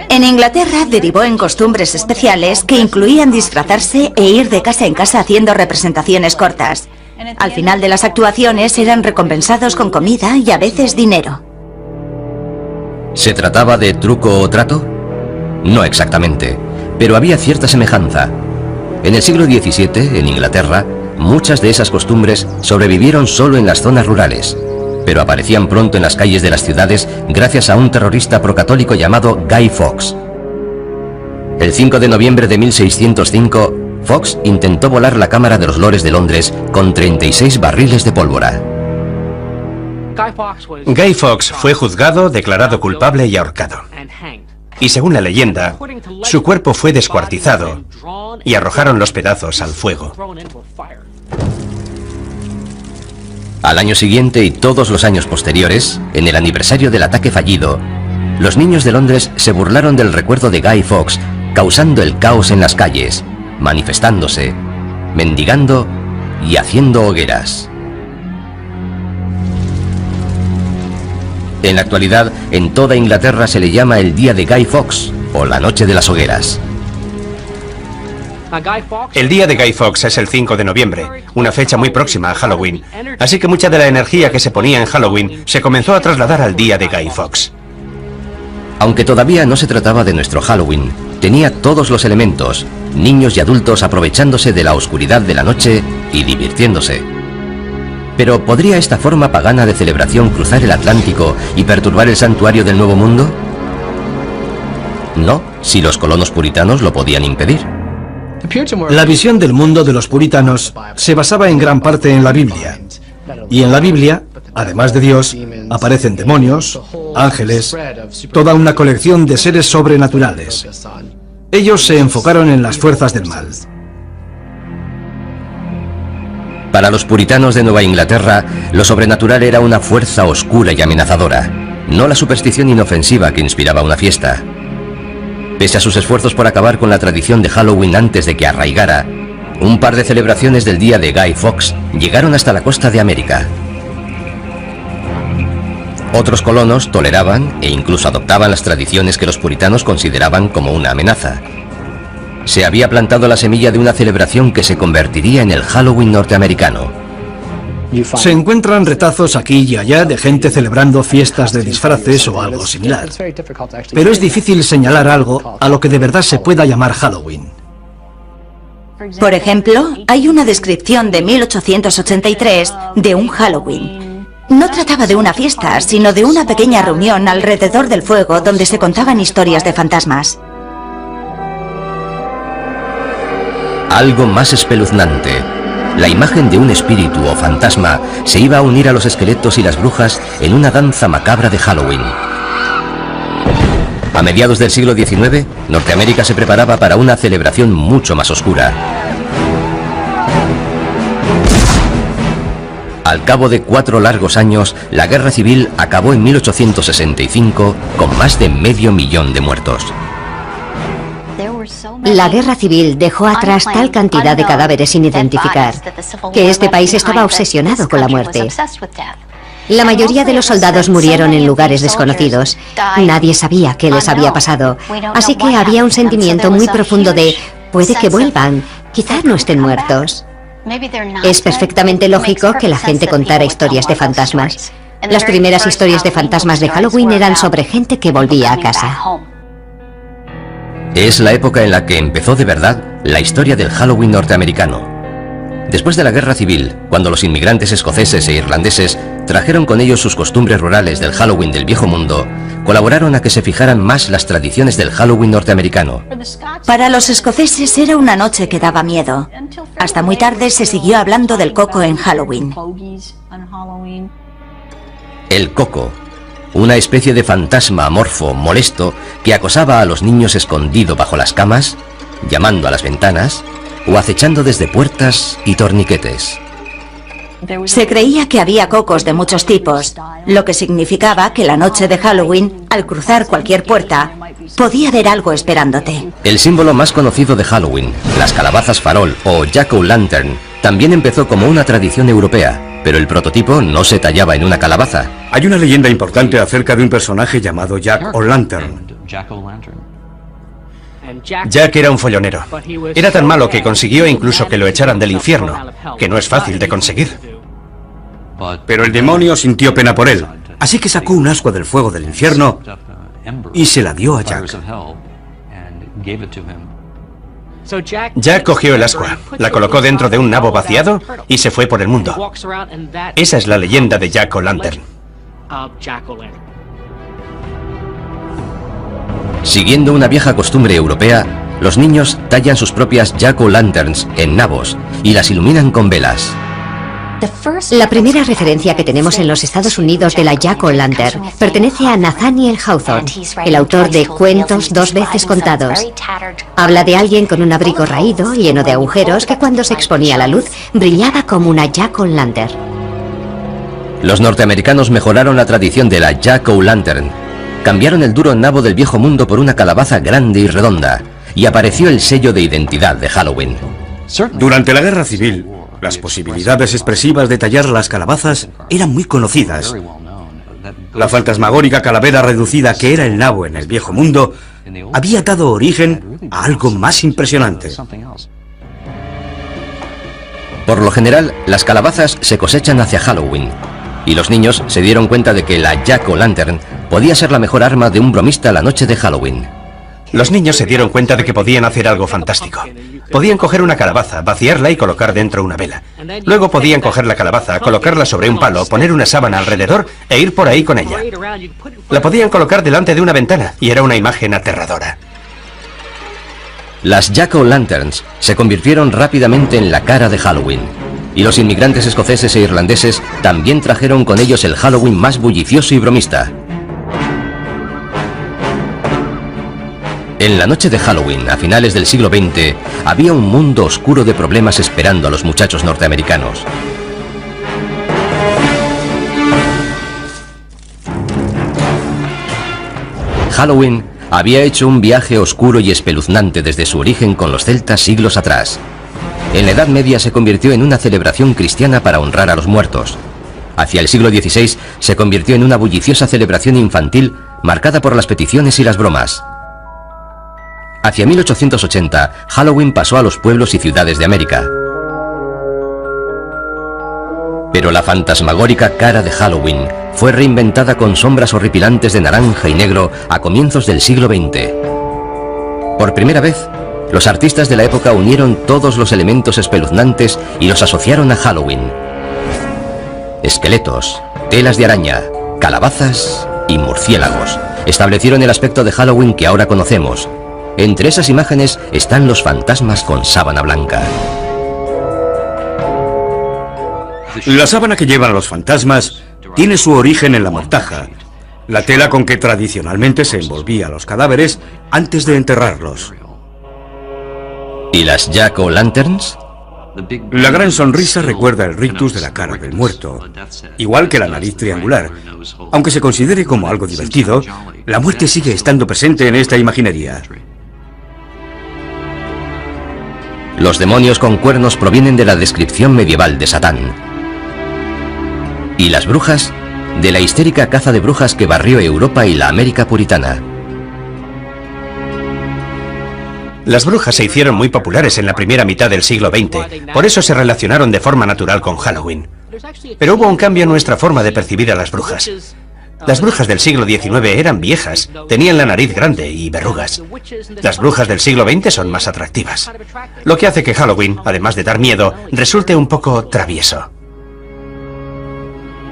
En Inglaterra derivó en costumbres especiales que incluían disfrazarse e ir de casa en casa haciendo representaciones cortas. Al final de las actuaciones eran recompensados con comida y a veces dinero. ¿Se trataba de truco o trato? No exactamente, pero había cierta semejanza. En el siglo XVII, en Inglaterra, muchas de esas costumbres sobrevivieron solo en las zonas rurales, pero aparecían pronto en las calles de las ciudades gracias a un terrorista procatólico llamado Guy Fawkes. El 5 de noviembre de 1605, Fawkes intentó volar la Cámara de los Lores de Londres con 36 barriles de pólvora. Guy Fawkes fue juzgado, declarado culpable y ahorcado. Y según la leyenda, su cuerpo fue descuartizado y arrojaron los pedazos al fuego. Al año siguiente y todos los años posteriores, en el aniversario del ataque fallido, los niños de Londres se burlaron del recuerdo de Guy Fawkes, causando el caos en las calles, manifestándose, mendigando y haciendo hogueras. En la actualidad, en toda Inglaterra se le llama el Día de Guy Fawkes o la Noche de las Hogueras. El día de Guy Fawkes es el 5 de noviembre, una fecha muy próxima a Halloween, así que mucha de la energía que se ponía en Halloween se comenzó a trasladar al día de Guy Fawkes. Aunque todavía no se trataba de nuestro Halloween, tenía todos los elementos, niños y adultos aprovechándose de la oscuridad de la noche y divirtiéndose. Pero ¿podría esta forma pagana de celebración cruzar el Atlántico y perturbar el santuario del Nuevo Mundo? No, si los colonos puritanos lo podían impedir. La visión del mundo de los puritanos se basaba en gran parte en la Biblia. Y en la Biblia, además de Dios, aparecen demonios, ángeles, toda una colección de seres sobrenaturales. Ellos se enfocaron en las fuerzas del mal. Para los puritanos de Nueva Inglaterra, lo sobrenatural era una fuerza oscura y amenazadora, no la superstición inofensiva que inspiraba una fiesta. Pese a sus esfuerzos por acabar con la tradición de Halloween antes de que arraigara, un par de celebraciones del día de Guy Fawkes llegaron hasta la costa de América. Otros colonos toleraban e incluso adoptaban las tradiciones que los puritanos consideraban como una amenaza. Se había plantado la semilla de una celebración que se convertiría en el Halloween norteamericano. Se encuentran retazos aquí y allá de gente celebrando fiestas de disfraces o algo similar. Pero es difícil señalar algo a lo que de verdad se pueda llamar Halloween. Por ejemplo, hay una descripción de 1883 de un Halloween. No trataba de una fiesta, sino de una pequeña reunión alrededor del fuego donde se contaban historias de fantasmas. Algo más espeluznante. La imagen de un espíritu o fantasma se iba a unir a los esqueletos y las brujas en una danza macabra de Halloween. A mediados del siglo XIX, Norteamérica se preparaba para una celebración mucho más oscura. Al cabo de 4 largos años, la guerra civil acabó en 1865 con más de 500.000 de muertos. La guerra civil dejó atrás tal cantidad de cadáveres sin identificar que este país estaba obsesionado con la muerte. La mayoría de los soldados murieron en lugares desconocidos. Nadie sabía qué les había pasado. Así que había un sentimiento muy profundo de puede que vuelvan, quizás no estén muertos. Es perfectamente lógico que la gente contara historias de fantasmas. Las primeras historias de fantasmas de Halloween eran sobre gente que volvía a casa. Es la época en la que empezó de verdad la historia del Halloween norteamericano. Después de la guerra civil, cuando los inmigrantes escoceses e irlandeses trajeron con ellos sus costumbres rurales del Halloween del Viejo Mundo, colaboraron a que se fijaran más las tradiciones del Halloween norteamericano. Para los escoceses era una noche que daba miedo. Hasta muy tarde se siguió hablando del coco en Halloween. El coco, una especie de fantasma amorfo, molesto, que acosaba a los niños escondido bajo las camas, llamando a las ventanas o acechando desde puertas y torniquetes. Se creía que había cocos de muchos tipos, lo que significaba que la noche de Halloween, al cruzar cualquier puerta, podía haber algo esperándote. El símbolo más conocido de Halloween, las calabazas farol o jack-o'-lantern, también empezó como una tradición europea, pero el prototipo no se tallaba en una calabaza. Hay una leyenda importante acerca de un personaje llamado Jack-o'-lantern. Jack era un follonero. Era tan malo que consiguió incluso que lo echaran del infierno, que no es fácil de conseguir. Pero el demonio sintió pena por él, así que sacó un ascua del fuego del infierno y se la dio a Jack. Jack cogió el ascua, la colocó dentro de un nabo vaciado y se fue por el mundo. Esa es la leyenda de Jack-o'-lantern. Siguiendo una vieja costumbre europea, los niños tallan sus propias jack-o'-lanterns en nabos y las iluminan con velas. La primera referencia que tenemos en los Estados Unidos de la jack-o'-lantern pertenece a Nathaniel Hawthorne, el autor de Cuentos 2 veces contados. Habla de alguien con un abrigo raído, lleno de agujeros, que cuando se exponía a la luz brillaba como una jack-o'-lantern. Los norteamericanos mejoraron la tradición de la jack-o'-lantern. Cambiaron el duro nabo del Viejo Mundo por una calabaza grande y redonda, y apareció el sello de identidad de Halloween. Durante la Guerra Civil, las posibilidades expresivas de tallar las calabazas eran muy conocidas. La fantasmagórica calavera reducida que era el nabo en el Viejo Mundo había dado origen a algo más impresionante. Por lo general, las calabazas se cosechan hacia Halloween, y los niños se dieron cuenta de que la jack-o'-lantern podía ser la mejor arma de un bromista la noche de Halloween. Los niños se dieron cuenta de que podían hacer algo fantástico. Podían coger una calabaza, vaciarla y colocar dentro una vela. Luego podían coger la calabaza, colocarla sobre un palo, poner una sábana alrededor e ir por ahí con ella. La podían colocar delante de una ventana y era una imagen aterradora. Las jack-o'-lanterns se convirtieron rápidamente en la cara de Halloween, y los inmigrantes escoceses e irlandeses también trajeron con ellos el Halloween más bullicioso y bromista. En la noche de Halloween, a finales del siglo XX, había un mundo oscuro de problemas esperando a los muchachos norteamericanos. Halloween había hecho un viaje oscuro y espeluznante desde su origen con los celtas siglos atrás. En la Edad Media se convirtió en una celebración cristiana para honrar a los muertos. Hacia el siglo XVI se convirtió en una bulliciosa celebración infantil marcada por las peticiones y las bromas. Hacia 1880, Halloween pasó a los pueblos y ciudades de América. Pero la fantasmagórica cara de Halloween fue reinventada con sombras horripilantes de naranja y negro a comienzos del siglo XX. Por primera vez, los artistas de la época unieron todos los elementos espeluznantes y los asociaron a Halloween. Esqueletos, telas de araña, calabazas y murciélagos establecieron el aspecto de Halloween que ahora conocemos. Entre esas imágenes están los fantasmas con sábana blanca. La sábana que llevan los fantasmas tiene su origen en la mortaja, la tela con que tradicionalmente se envolvía a los cadáveres antes de enterrarlos. ¿Y las jack-o'-lanterns? La gran sonrisa recuerda el rictus de la cara del muerto, igual que la nariz triangular. Aunque se considere como algo divertido, la muerte sigue estando presente en esta imaginería. Los demonios con cuernos provienen de la descripción medieval de Satán. ¿Y las brujas? De la histérica caza de brujas que barrió Europa y la América puritana. Las brujas se hicieron muy populares en la primera mitad del siglo XX, por eso se relacionaron de forma natural con Halloween. Pero hubo un cambio en nuestra forma de percibir a las brujas. Las brujas del siglo XIX eran viejas, tenían la nariz grande y verrugas. Las brujas del siglo XX son más atractivas. Lo que hace que Halloween, además de dar miedo, resulte un poco travieso.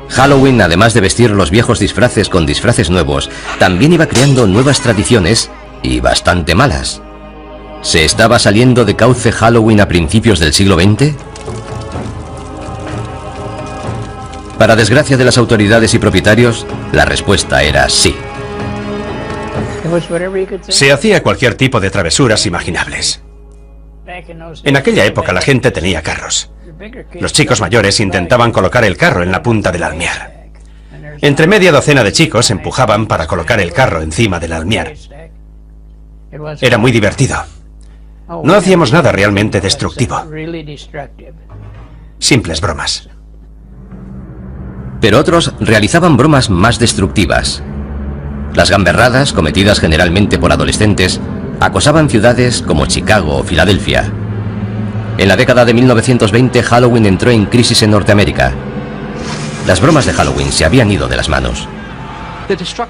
Halloween, además de vestir los viejos disfraces con disfraces nuevos, también iba creando nuevas tradiciones y bastante malas. ¿Se estaba saliendo de cauce Halloween a principios del siglo XX? Para desgracia de las autoridades y propietarios, la respuesta era sí. Se hacía cualquier tipo de travesuras imaginables. En aquella época la gente tenía carros. Los chicos mayores intentaban colocar el carro en la punta del almiar. Entre media docena de chicos empujaban para colocar el carro encima del almiar. Era muy divertido. No hacíamos nada realmente destructivo. Simples bromas. Pero otros realizaban bromas más destructivas. Las gamberradas, cometidas generalmente por adolescentes, acosaban ciudades como Chicago o Filadelfia. En la década de 1920, Halloween entró en crisis en Norteamérica. Las bromas de Halloween se habían ido de las manos.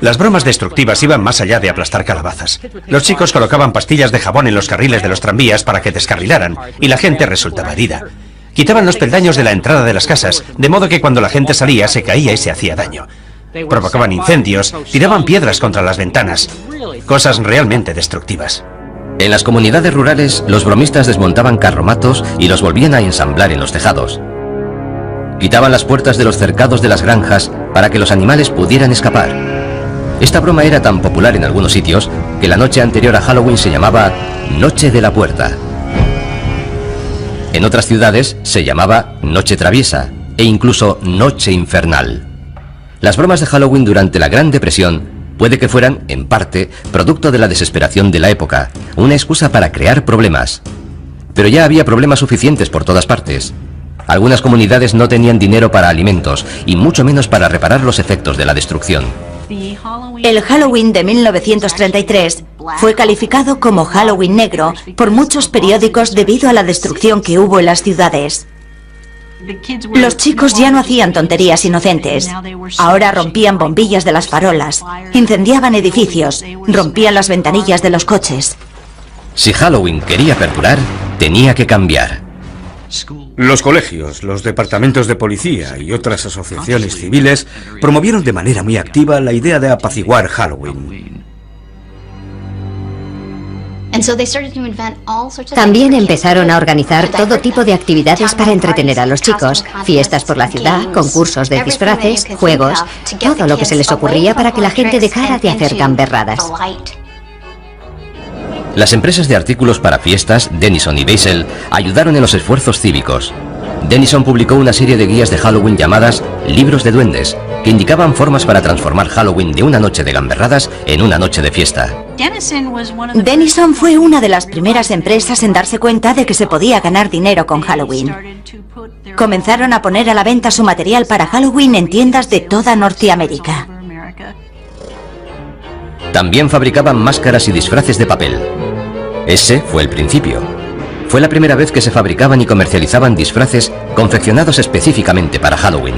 Las bromas destructivas iban más allá de aplastar calabazas. Los chicos colocaban pastillas de jabón en los carriles de los tranvías para que descarrilaran, y la gente resultaba herida. Quitaban los peldaños de la entrada de las casas, de modo que cuando la gente salía se caía y se hacía daño. Provocaban incendios, tiraban piedras contra las ventanas. Cosas realmente destructivas. En las comunidades rurales, los bromistas desmontaban carromatos y los volvían a ensamblar en los tejados. Quitaban las puertas de los cercados de las granjas para que los animales pudieran escapar. Esta broma era tan popular en algunos sitios que la noche anterior a Halloween se llamaba Noche de la Puerta. En otras ciudades se llamaba Noche Traviesa e incluso Noche Infernal. Las bromas de Halloween durante la Gran Depresión puede que fueran, en parte, producto de la desesperación de la época, una excusa para crear problemas. Pero ya había problemas suficientes por todas partes. Algunas comunidades no tenían dinero para alimentos y mucho menos para reparar los efectos de la destrucción. El Halloween de 1933 fue calificado como Halloween negro por muchos periódicos debido a la destrucción que hubo en las ciudades. Los chicos ya no hacían tonterías inocentes. Ahora rompían bombillas de las farolas, incendiaban edificios, rompían las ventanillas de los coches. Si Halloween quería perdurar, tenía que cambiar. Los colegios, los departamentos de policía y otras asociaciones civiles promovieron de manera muy activa la idea de apaciguar Halloween. También empezaron a organizar todo tipo de actividades para entretener a los chicos. Fiestas por la ciudad, concursos de disfraces, juegos, todo lo que se les ocurría para que la gente dejara de hacer gamberradas. Las empresas de artículos para fiestas, Denison y Beisel, ayudaron en los esfuerzos cívicos. Denison publicó una serie de guías de Halloween llamadas Libros de Duendes, que indicaban formas para transformar Halloween de una noche de gamberradas en una noche de fiesta. Denison fue una de las primeras empresas en darse cuenta de que se podía ganar dinero con Halloween. Comenzaron a poner a la venta su material para Halloween en tiendas de toda Norteamérica. También fabricaban máscaras y disfraces de papel. Ese fue el principio. Fue la primera vez que se fabricaban y comercializaban disfraces confeccionados específicamente para Halloween.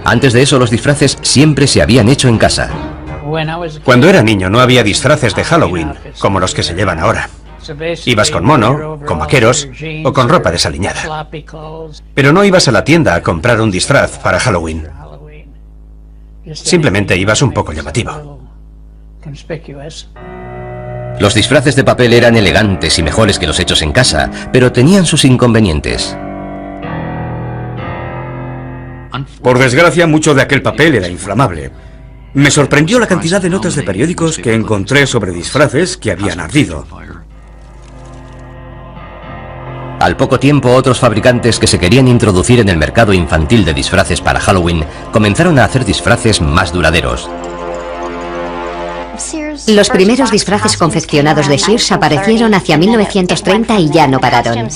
Antes de eso, los disfraces siempre se habían hecho en casa. Cuando era niño no había disfraces de Halloween, como los que se llevan ahora. Ibas con mono, con vaqueros o con ropa desaliñada. Pero no ibas a la tienda a comprar un disfraz para Halloween. Simplemente ibas un poco llamativo. Los disfraces de papel eran elegantes y mejores que los hechos en casa, pero tenían sus inconvenientes. Por desgracia, mucho de aquel papel era inflamable. Me sorprendió la cantidad de notas de periódicos que encontré sobre disfraces que habían ardido. Al poco tiempo, otros fabricantes que se querían introducir en el mercado infantil de disfraces para Halloween comenzaron a hacer disfraces más duraderos. Los primeros disfraces confeccionados de Sears aparecieron hacia 1930 y ya no pararon.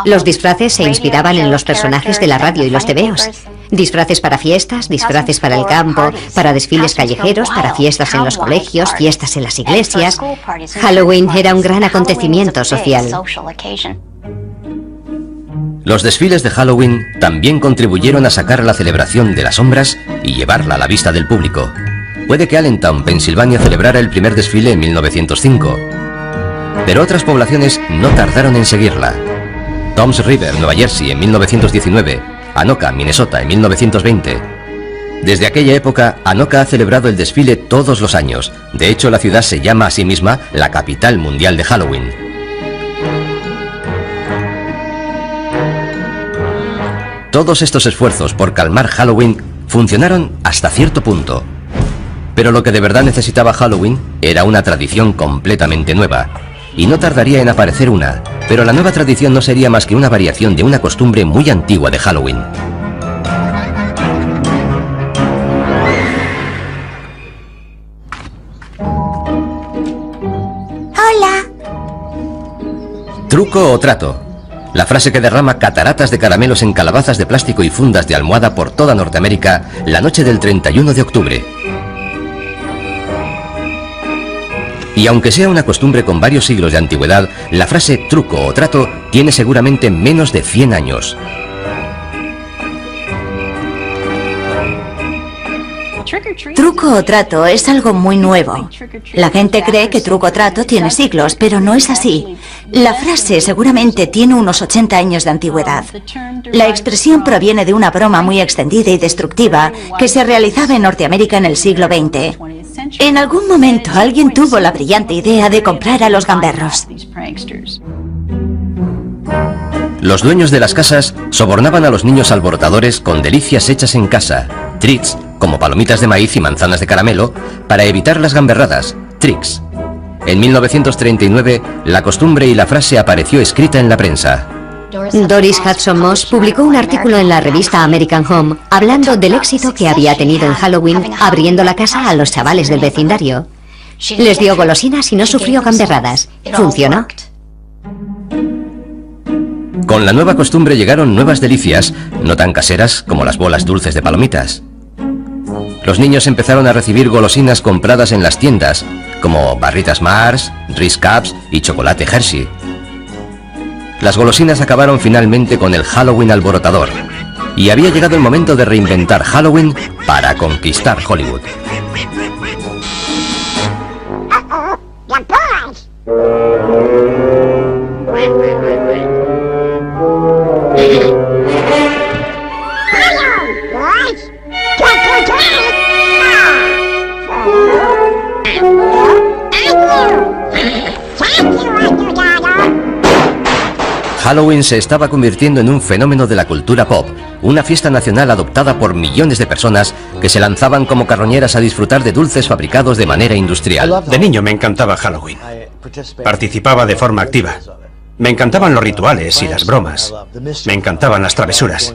Los disfraces se inspiraban en los personajes de la radio y los tebeos. Disfraces para fiestas, disfraces para el campo, para desfiles callejeros, para fiestas en los colegios, fiestas en las iglesias. Halloween era un gran acontecimiento social. Los desfiles de Halloween también contribuyeron a sacar la celebración de las sombras y llevarla a la vista del público. Puede que Allentown, Pensilvania, celebrara el primer desfile en 1905, pero otras poblaciones no tardaron en seguirla. Toms River, Nueva Jersey, en 1919, Anoka, Minnesota, en 1920. Desde aquella época, Anoka ha celebrado el desfile todos los años. De hecho, la ciudad se llama a sí misma la capital mundial de Halloween. Todos estos esfuerzos por calmar Halloween funcionaron hasta cierto punto. Pero lo que de verdad necesitaba Halloween era una tradición completamente nueva. Y no tardaría en aparecer una, pero la nueva tradición no sería más que una variación de una costumbre muy antigua de Halloween. Hola. Truco o trato. La frase que derrama cataratas de caramelos en calabazas de plástico y fundas de almohada por toda Norteamérica la noche del 31 de octubre. Y aunque sea una costumbre con varios siglos de antigüedad, la frase truco o trato tiene seguramente menos de 100 años. Truco o trato es algo muy nuevo. La gente cree que truco o trato tiene siglos, pero no es así. La frase seguramente tiene unos 80 años de antigüedad. La expresión proviene de una broma muy extendida y destructiva que se realizaba en Norteamérica en el siglo XX. En algún momento alguien tuvo la brillante idea de comprar a los gamberros. Los dueños de las casas sobornaban a los niños alborotadores con delicias hechas en casa, treats, como palomitas de maíz y manzanas de caramelo, para evitar las gamberradas, tricks. En 1939, la costumbre y la frase apareció escrita en la prensa. Doris Hudson Moss publicó un artículo en la revista American Home hablando del éxito que había tenido en Halloween abriendo la casa a los chavales del vecindario. Les dio golosinas y no sufrió gamberradas. Funcionó. Con la nueva costumbre llegaron nuevas delicias, no tan caseras como las bolas dulces de palomitas. Los niños empezaron a recibir golosinas compradas en las tiendas, como barritas Mars, Reese Cups y chocolate Hershey. Las golosinas acabaron finalmente con el Halloween alborotador, y había llegado el momento de reinventar Halloween para conquistar Hollywood. Halloween se estaba convirtiendo en un fenómeno de la cultura pop, una fiesta nacional adoptada por millones de personas que se lanzaban como carroñeras a disfrutar de dulces fabricados de manera industrial. De niño me encantaba Halloween. Participaba de forma activa. Me encantaban los rituales y las bromas. Me encantaban las travesuras.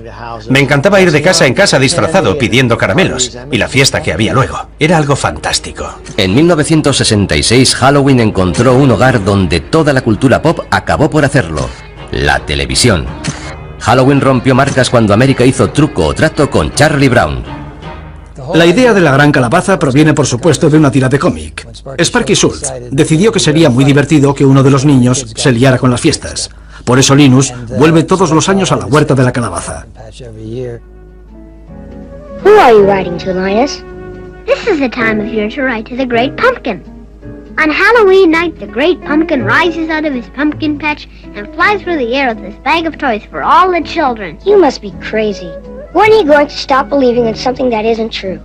Me encantaba ir de casa en casa disfrazado pidiendo caramelos y la fiesta que había luego. Era algo fantástico. En 1966, Halloween encontró un hogar donde toda la cultura pop acabó por hacerlo: la televisión. Halloween rompió marcas cuando América hizo truco o trato con Charlie Brown. La idea de la gran calabaza proviene, por supuesto, de una tira de cómic. Sparky Schultz decidió que sería muy divertido que uno de los niños se liara con las fiestas. Por eso Linus vuelve todos los años a la huerta de la calabaza. Who are you writing to, Linus? This is the time of year to write to the Great Pumpkin. On Halloween night, the Great Pumpkin rises out of his pumpkin patch and flies through the air with this bag of toys for all the children. You must be crazy. When are you going to stop believing in something that isn't true?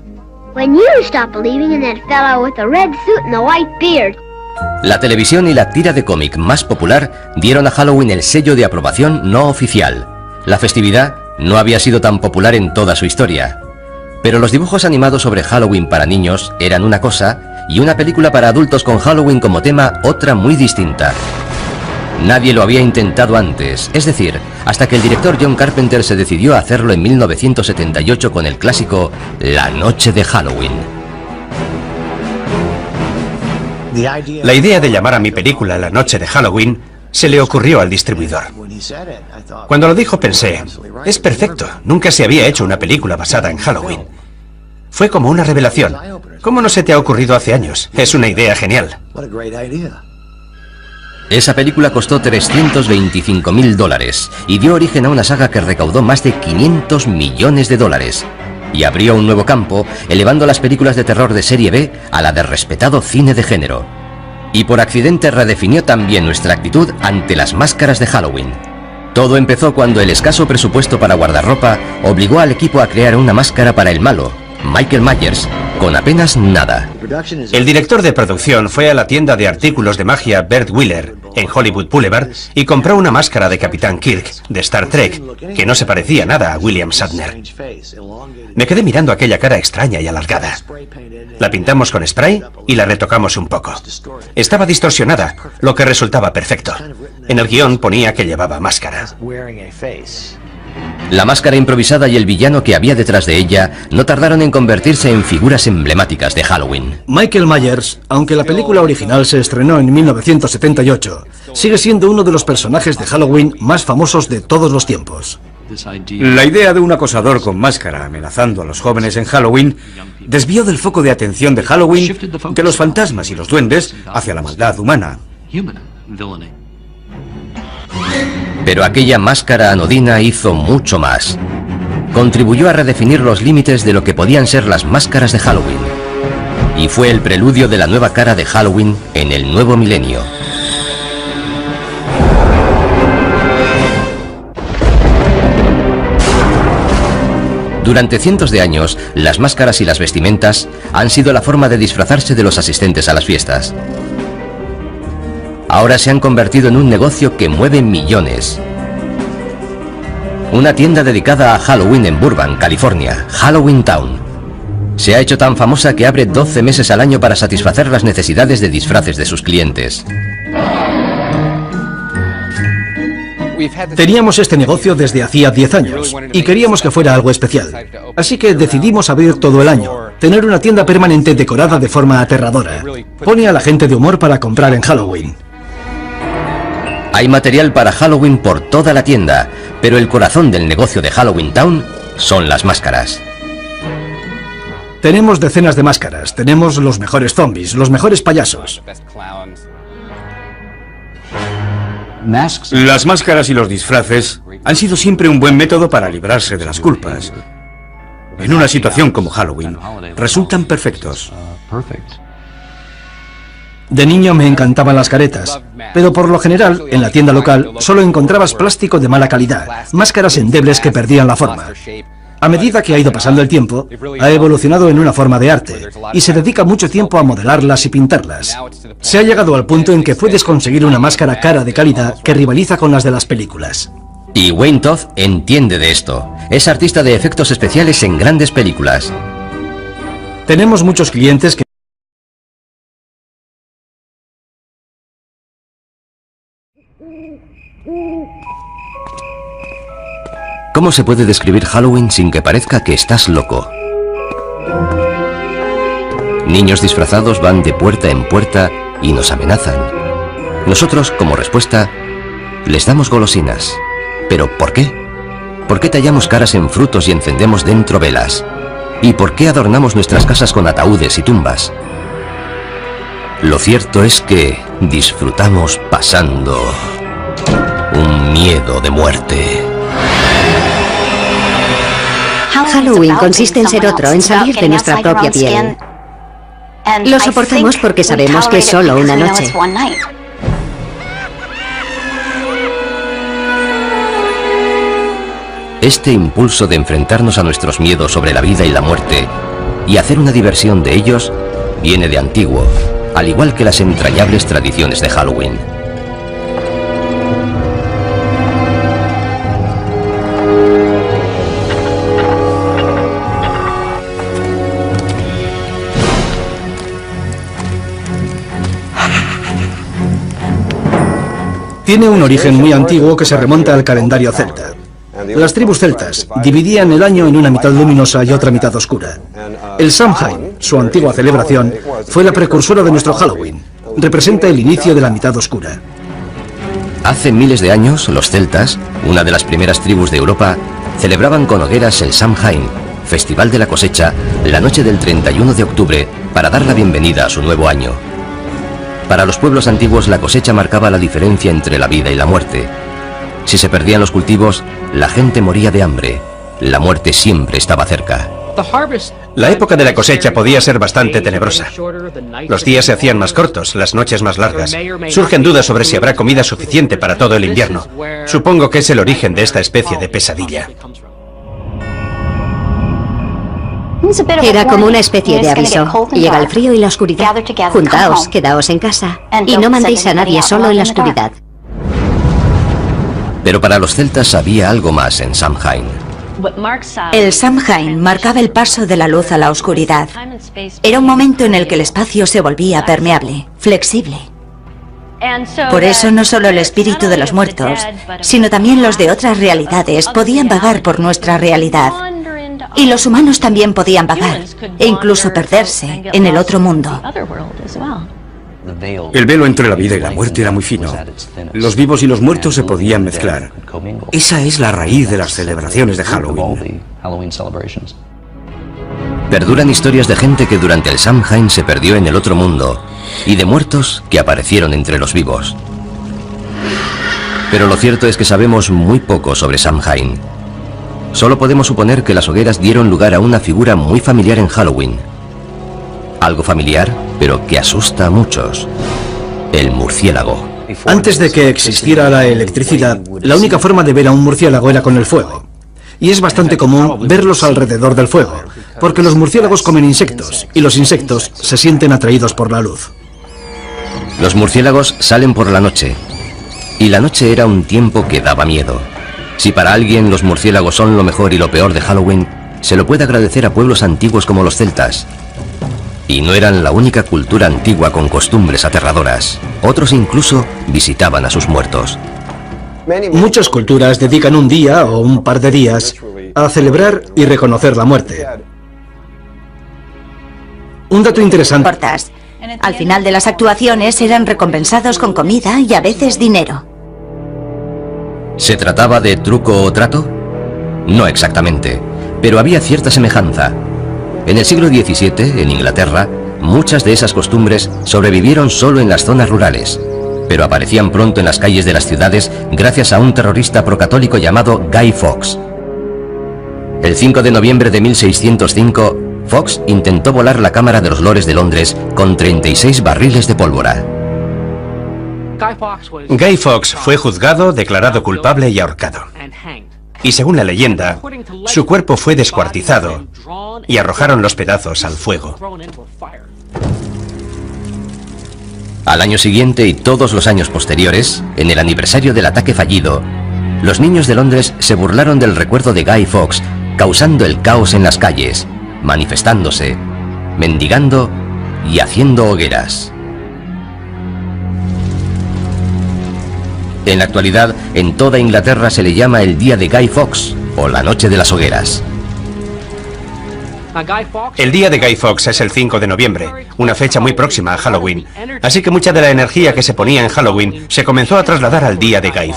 When you stop believing in that fellow with the red suit and the white beard. La televisión y la tira de cómic más popular dieron a Halloween el sello de aprobación no oficial. La festividad no había sido tan popular en toda su historia. Pero los dibujos animados sobre Halloween para niños eran una cosa y una película para adultos con Halloween como tema otra muy distinta. Nadie lo había intentado antes, es decir, hasta que el director John Carpenter se decidió a hacerlo en 1978 con el clásico La Noche de Halloween. La idea de llamar a mi película La Noche de Halloween se le ocurrió al distribuidor. Cuando lo dijo pensé, es perfecto, nunca se había hecho una película basada en Halloween. Fue como una revelación. ¿Cómo no se te ha ocurrido hace años? Es una idea genial. Esa película costó $325.000 y dio origen a una saga que recaudó más de $500 millones y abrió un nuevo campo, elevando las películas de terror de serie B a la de respetado cine de género. Y por accidente redefinió también nuestra actitud ante las máscaras de Halloween. Todo empezó cuando el escaso presupuesto para guardarropa obligó al equipo a crear una máscara para el malo, Michael Myers, con apenas nada. El director de producción fue a la tienda de artículos de magia Bert Wheeler, en Hollywood Boulevard, y compró una máscara de Capitán Kirk, de Star Trek, que no se parecía nada a William Shatner. Me quedé mirando aquella cara extraña y alargada. La pintamos con spray y la retocamos un poco. Estaba distorsionada, lo que resultaba perfecto. En el guión ponía que llevaba máscara. La máscara improvisada y el villano que había detrás de ella no tardaron en convertirse en figuras emblemáticas de Halloween. Michael Myers, aunque la película original se estrenó en 1978, sigue siendo uno de los personajes de Halloween más famosos de todos los tiempos. La idea de un acosador con máscara amenazando a los jóvenes en Halloween desvió del foco de atención de Halloween de los fantasmas y los duendes hacia la maldad humana. Pero aquella máscara anodina hizo mucho más. Contribuyó a redefinir los límites de lo que podían ser las máscaras de Halloween. Y fue el preludio de la nueva cara de Halloween en el nuevo milenio. Durante cientos de años, las máscaras y las vestimentas han sido la forma de disfrazarse de los asistentes a las fiestas. Ahora se han convertido en un negocio que mueve millones. Una tienda dedicada a Halloween en Burbank, California, Halloween Town, se ha hecho tan famosa que abre 12 meses al año para satisfacer las necesidades de disfraces de sus clientes. Teníamos este negocio desde hacía 10 años y queríamos que fuera algo especial. Así que decidimos abrir todo el año, tener una tienda permanente decorada de forma aterradora. Pone a la gente de humor para comprar en Halloween. Hay material para Halloween por toda la tienda, pero el corazón del negocio de Halloween Town son las máscaras. Tenemos decenas de máscaras, tenemos los mejores zombies, los mejores payasos. Las máscaras y los disfraces han sido siempre un buen método para librarse de las culpas. En una situación como Halloween, resultan perfectos. De niño me encantaban las caretas, pero por lo general, en la tienda local, solo encontrabas plástico de mala calidad, máscaras endebles que perdían la forma. A medida que ha ido pasando el tiempo, ha evolucionado en una forma de arte, y se dedica mucho tiempo a modelarlas y pintarlas. Se ha llegado al punto en que puedes conseguir una máscara cara de calidad que rivaliza con las de las películas. Y Wayne Todd entiende de esto. Es artista de efectos especiales en grandes películas. Tenemos muchos clientes que ¿Cómo se puede describir Halloween sin que parezca que estás loco? Niños disfrazados van de puerta en puerta y nos amenazan. Nosotros, como respuesta, les damos golosinas. ¿Pero por qué? ¿Por qué tallamos caras en frutos y encendemos dentro velas? ¿Y por qué adornamos nuestras casas con ataúdes y tumbas? Lo cierto es que disfrutamos pasando un miedo de muerte. Halloween consiste en ser otro, en salir de nuestra propia piel. Lo soportamos porque sabemos que es solo una noche. Este impulso de enfrentarnos a nuestros miedos sobre la vida y la muerte y hacer una diversión de ellos viene de antiguo, al igual que las entrañables tradiciones de Halloween. Tiene un origen muy antiguo que se remonta al calendario celta. Las tribus celtas dividían el año en una mitad luminosa y otra mitad oscura. El Samhain, su antigua celebración, fue la precursora de nuestro Halloween. Representa el inicio de la mitad oscura. Hace miles de años, los celtas, una de las primeras tribus de Europa, celebraban con hogueras el Samhain, festival de la cosecha, la noche del 31 de octubre, para dar la bienvenida a su nuevo año. Para los pueblos antiguos, la cosecha marcaba la diferencia entre la vida y la muerte. Si se perdían los cultivos, la gente moría de hambre. La muerte siempre estaba cerca. La época de la cosecha podía ser bastante tenebrosa. Los días se hacían más cortos, las noches más largas. Surgen dudas sobre si habrá comida suficiente para todo el invierno. Supongo que es el origen de esta especie de pesadilla. Era como una especie de aviso. Llega el frío y la oscuridad. Juntaos, quedaos en casa. Y no mandéis a nadie solo en la oscuridad. Pero para los celtas había algo más en Samhain. El Samhain marcaba el paso de la luz a la oscuridad. Era un momento en el que el espacio se volvía permeable, flexible. Por eso no solo el espíritu de los muertos, sino también los de otras realidades podían vagar por nuestra realidad. Y los humanos también podían vagar, e incluso perderse en el otro mundo. El velo entre la vida y la muerte era muy fino. Los vivos y los muertos se podían mezclar. Esa es la raíz de las celebraciones de Halloween. Perduran historias de gente que durante el Samhain se perdió en el otro mundo y de muertos que aparecieron entre los vivos. Pero lo cierto es que sabemos muy poco sobre Samhain. Solo podemos suponer que las hogueras dieron lugar a una figura muy familiar en Halloween. Algo familiar, pero que asusta a muchos. El murciélago. Antes de que existiera la electricidad, la única forma de ver a un murciélago era con el fuego. Y es bastante común verlos alrededor del fuego, porque los murciélagos comen insectos, y los insectos se sienten atraídos por la luz. Los murciélagos salen por la noche, y la noche era un tiempo que daba miedo. Si para alguien los murciélagos son lo mejor y lo peor de Halloween, se lo puede agradecer a pueblos antiguos como los celtas. Y no eran la única cultura antigua con costumbres aterradoras. Otros incluso visitaban a sus muertos. Muchas culturas dedican un día o un par de días a celebrar y reconocer la muerte. Un dato interesante. Cortas. Al final de las actuaciones eran recompensados con comida y a veces dinero. ¿Se trataba de truco o trato? No exactamente, pero había cierta semejanza. En el siglo XVII, en Inglaterra, muchas de esas costumbres sobrevivieron solo en las zonas rurales, pero aparecían pronto en las calles de las ciudades gracias a un terrorista procatólico llamado Guy Fawkes. El 5 de noviembre de 1605, Fawkes intentó volar la Cámara de los Lores de Londres con 36 barriles de pólvora. Guy Fawkes fue juzgado, declarado culpable y ahorcado. Y según la leyenda, su cuerpo fue descuartizado y arrojaron los pedazos al fuego. Al año siguiente y todos los años posteriores, en el aniversario del ataque fallido, los niños de Londres se burlaron del recuerdo de Guy Fawkes, causando el caos en las calles, manifestándose, mendigando y haciendo hogueras. En la actualidad, en toda Inglaterra se le llama el Día de Guy Fawkes, o la Noche de las Hogueras. El día de Guy Fawkes es el 5 de noviembre, una fecha muy próxima a Halloween. Así que mucha de la energía que se ponía en Halloween se comenzó a trasladar al día de Guy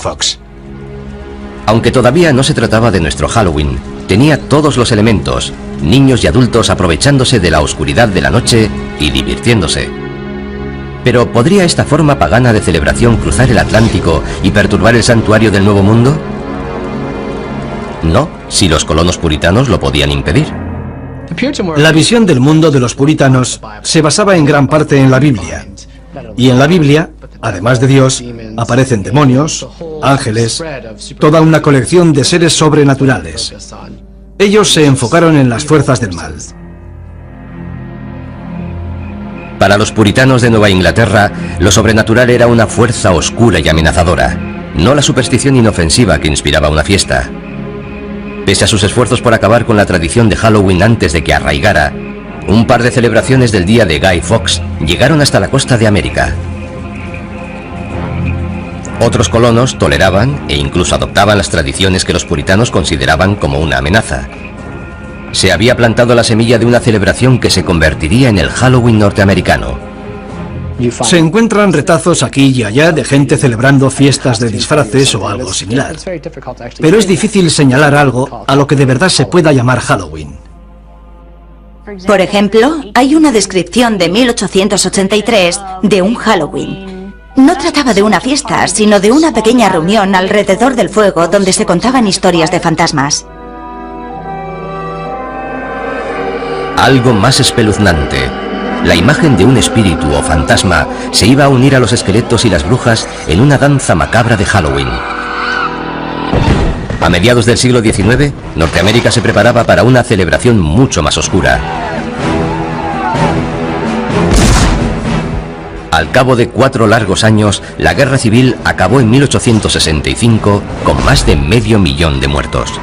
Aunque todavía no se trataba de nuestro Halloween, tenía todos los elementos, niños y adultos aprovechándose de la oscuridad de la noche y divirtiéndose. Pero ¿podría esta forma pagana de celebración cruzar el Atlántico y perturbar el santuario del Nuevo Mundo? No, si los colonos puritanos lo podían impedir. La visión del mundo de los puritanos se basaba en gran parte en la Biblia. Y en la Biblia, además de Dios, aparecen demonios, ángeles, toda una colección de seres sobrenaturales. Ellos se enfocaron en las fuerzas del mal. Para los puritanos de Nueva Inglaterra, lo sobrenatural era una fuerza oscura y amenazadora, no la superstición inofensiva que inspiraba una fiesta. Pese a sus esfuerzos por acabar con la tradición de Halloween antes de que arraigara, un par de celebraciones del día de Guy Fawkes llegaron hasta la costa de América. Otros colonos toleraban e incluso adoptaban las tradiciones que los puritanos consideraban como una amenaza. Se había plantado la semilla de una celebración que se convertiría en el Halloween norteamericano. Se encuentran retazos aquí y allá de gente celebrando fiestas de disfraces o algo similar. Pero es difícil señalar algo a lo que de verdad se pueda llamar Halloween. Por ejemplo, hay una descripción de 1883 de un Halloween. No trataba de una fiesta, sino de una pequeña reunión alrededor del fuego donde se contaban historias de fantasmas. Algo más espeluznante. La imagen de un espíritu o fantasma se iba a unir a los esqueletos y las brujas en una danza macabra de Halloween. A mediados del siglo XIX, Norteamérica se preparaba para una celebración mucho más oscura. Al cabo de 4 largos años, la guerra civil acabó en 1865 con más de 500.000 de muertos.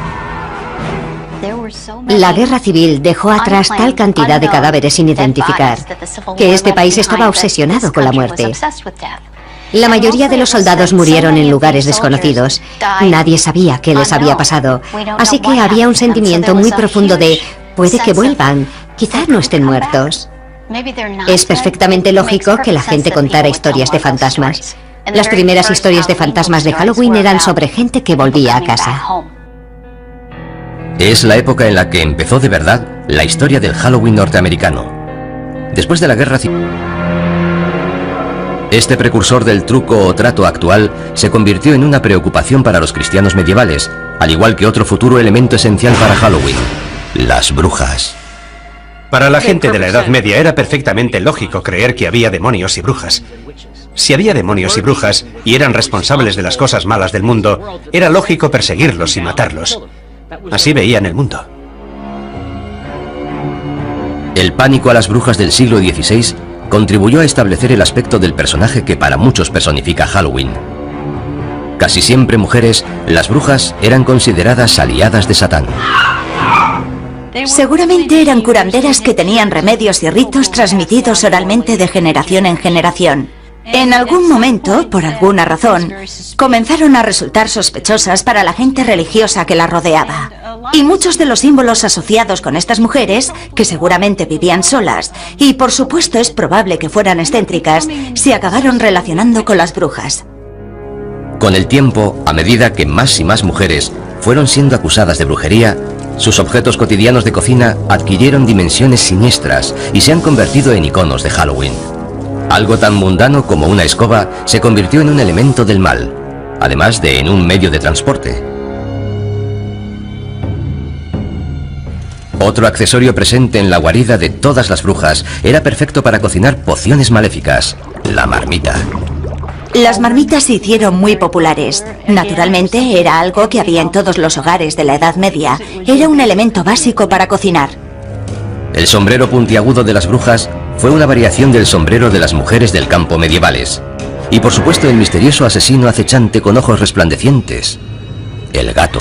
La guerra civil dejó atrás tal cantidad de cadáveres sin identificar que este país estaba obsesionado con la muerte. La mayoría de los soldados murieron en lugares desconocidos. Nadie sabía qué les había pasado. Así que había un sentimiento muy profundo de puede que vuelvan, quizás no estén muertos. Es perfectamente lógico que la gente contara historias de fantasmas. Las primeras historias de fantasmas de Halloween eran sobre gente que volvía a casa. Es la época en la que empezó de verdad la historia del Halloween norteamericano. Después de la guerra civil, este precursor del truco o trato actual se convirtió en una preocupación para los cristianos medievales, al igual que otro futuro elemento esencial para Halloween: las brujas. Para la gente de la Edad Media era perfectamente lógico creer que había demonios y brujas. Si había demonios y brujas y eran responsables de las cosas malas del mundo, era lógico perseguirlos y matarlos. Así veían el mundo. El pánico a las brujas del siglo XVI contribuyó a establecer el aspecto del personaje que para muchos personifica Halloween. Casi siempre mujeres, las brujas eran consideradas aliadas de Satán. Seguramente eran curanderas que tenían remedios y ritos transmitidos oralmente de generación en generación. En algún momento, por alguna razón, comenzaron a resultar sospechosas para la gente religiosa que la rodeaba. Y muchos de los símbolos asociados con estas mujeres, que seguramente vivían solas, y por supuesto es probable que fueran excéntricas, se acabaron relacionando con las brujas. Con el tiempo, a medida que más y más mujeres fueron siendo acusadas de brujería, sus objetos cotidianos de cocina adquirieron dimensiones siniestras y se han convertido en iconos de Halloween. Algo tan mundano como una escoba se convirtió en un elemento del mal, además de en un medio de transporte. Otro accesorio presente en la guarida de todas las brujas era perfecto para cocinar pociones maléficas: la marmita. Las marmitas se hicieron muy populares. Naturalmente, era algo que había en todos los hogares de la Edad Media. Era un elemento básico para cocinar. El sombrero puntiagudo de las brujas fue una variación del sombrero de las mujeres del campo medievales. Y por supuesto el misterioso asesino acechante con ojos resplandecientes: el gato.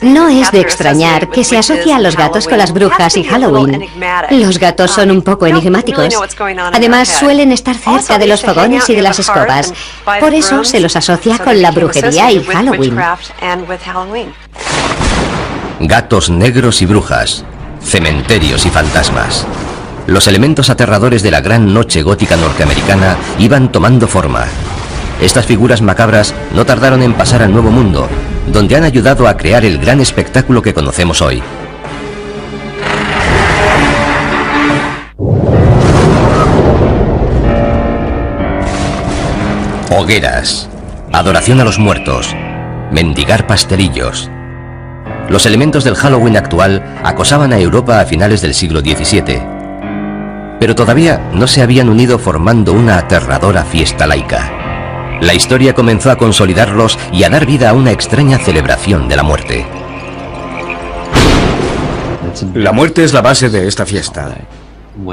No es de extrañar que se asocie a los gatos con las brujas y Halloween. Los gatos son un poco enigmáticos. Además, suelen estar cerca de los fogones y de las escobas. Por eso se los asocia con la brujería y Halloween. Gatos negros y brujas, cementerios y fantasmas. Los elementos aterradores de la gran noche gótica norteamericana iban tomando forma. Estas figuras macabras no tardaron en pasar al Nuevo Mundo, donde han ayudado a crear el gran espectáculo que conocemos hoy. Hogueras, adoración a los muertos, mendigar pastelillos. Los elementos del Halloween actual acosaban a Europa a finales del siglo XVII, pero todavía no se habían unido formando una aterradora fiesta laica. La historia comenzó a consolidarlos y a dar vida a una extraña celebración de la muerte. La muerte es la base de esta fiesta.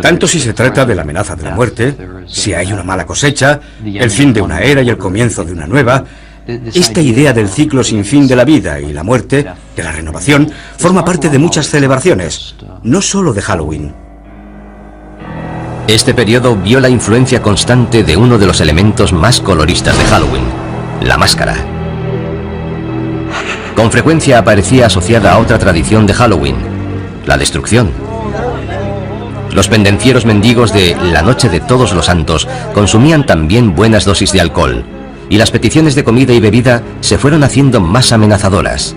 Tanto si se trata de la amenaza de la muerte, si hay una mala cosecha, el fin de una era y el comienzo de una nueva, esta idea del ciclo sin fin de la vida y la muerte, de la renovación, forma parte de muchas celebraciones, no solo de Halloween. Este periodo vio la influencia constante de uno de los elementos más coloristas de Halloween, la máscara. Con frecuencia aparecía asociada a otra tradición de Halloween, la destrucción. Los pendencieros mendigos de la Noche de Todos los Santos consumían también buenas dosis de alcohol, y las peticiones de comida y bebida se fueron haciendo más amenazadoras.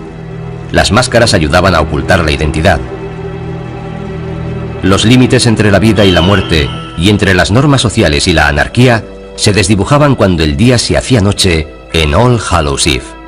Las máscaras ayudaban a ocultar la identidad. Los límites entre la vida y la muerte, y entre las normas sociales y la anarquía, se desdibujaban cuando el día se hacía noche en All Hallows Eve.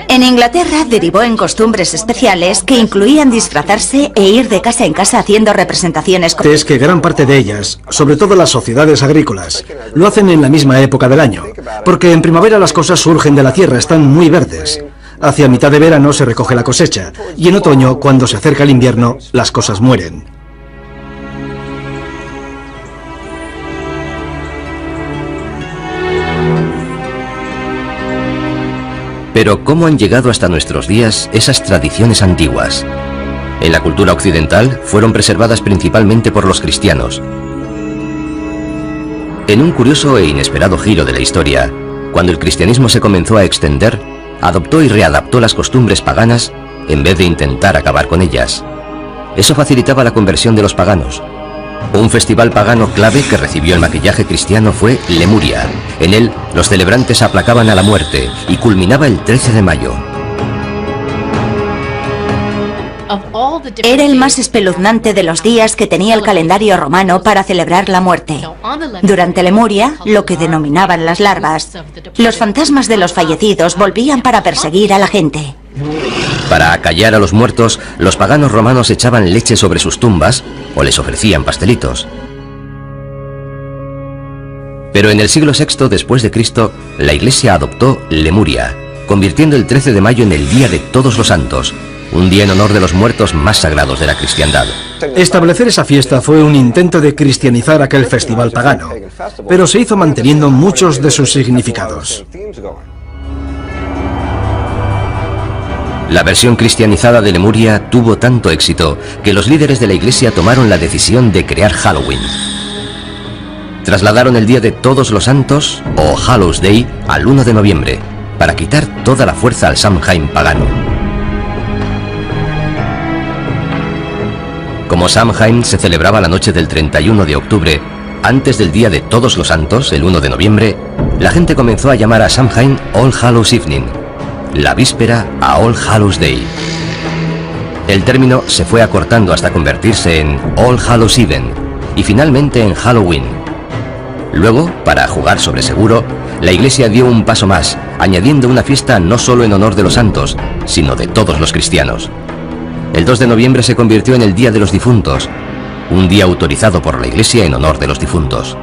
En Inglaterra derivó en costumbres especiales que incluían disfrazarse e ir de casa en casa haciendo representaciones. Es que gran parte de ellas, sobre todo las sociedades agrícolas, lo hacen en la misma época del año, porque en primavera las cosas surgen de la tierra, están muy verdes. Hacia mitad de verano se recoge la cosecha, y en otoño, cuando se acerca el invierno, las cosas mueren. Pero ¿cómo han llegado hasta nuestros días esas tradiciones antiguas? En la cultura occidental fueron preservadas principalmente por los cristianos. En un curioso e inesperado giro de la historia, cuando el cristianismo se comenzó a extender, adoptó y readaptó las costumbres paganas en vez de intentar acabar con ellas. Eso facilitaba la conversión de los paganos. Un festival pagano clave que recibió el maquillaje cristiano fue Lemuria. En él, los celebrantes aplacaban a la muerte y culminaba el 13 de mayo. Era el más espeluznante de los días que tenía el calendario romano para celebrar la muerte. Durante Lemuria, lo que denominaban las larvas, los fantasmas de los fallecidos volvían para perseguir a la gente. Para acallar a los muertos, los paganos romanos echaban leche sobre sus tumbas o les ofrecían pastelitos. Pero en el siglo VI después de Cristo, la Iglesia adoptó Lemuria, convirtiendo el 13 de mayo en el Día de Todos los Santos, un día en honor de los muertos más sagrados de la cristiandad. Establecer esa fiesta fue un intento de cristianizar aquel festival pagano, pero se hizo manteniendo muchos de sus significados. La versión cristianizada de Lemuria tuvo tanto éxito que los líderes de la Iglesia tomaron la decisión de crear Halloween. Trasladaron el Día de Todos los Santos, o Hallows Day, al 1 de noviembre, para quitar toda la fuerza al Samhain pagano. Como Samhain se celebraba la noche del 31 de octubre, antes del Día de Todos los Santos, el 1 de noviembre, la gente comenzó a llamar a Samhain All Hallows Evening, la víspera a All Hallows Day. El término se fue acortando hasta convertirse en All Hallows Even y finalmente en Halloween. Luego, para jugar sobre seguro, la Iglesia dio un paso más, añadiendo una fiesta no solo en honor de los santos, sino de todos los cristianos. El 2 de noviembre se convirtió en el Día de los Difuntos, un día autorizado por la Iglesia en honor de los difuntos.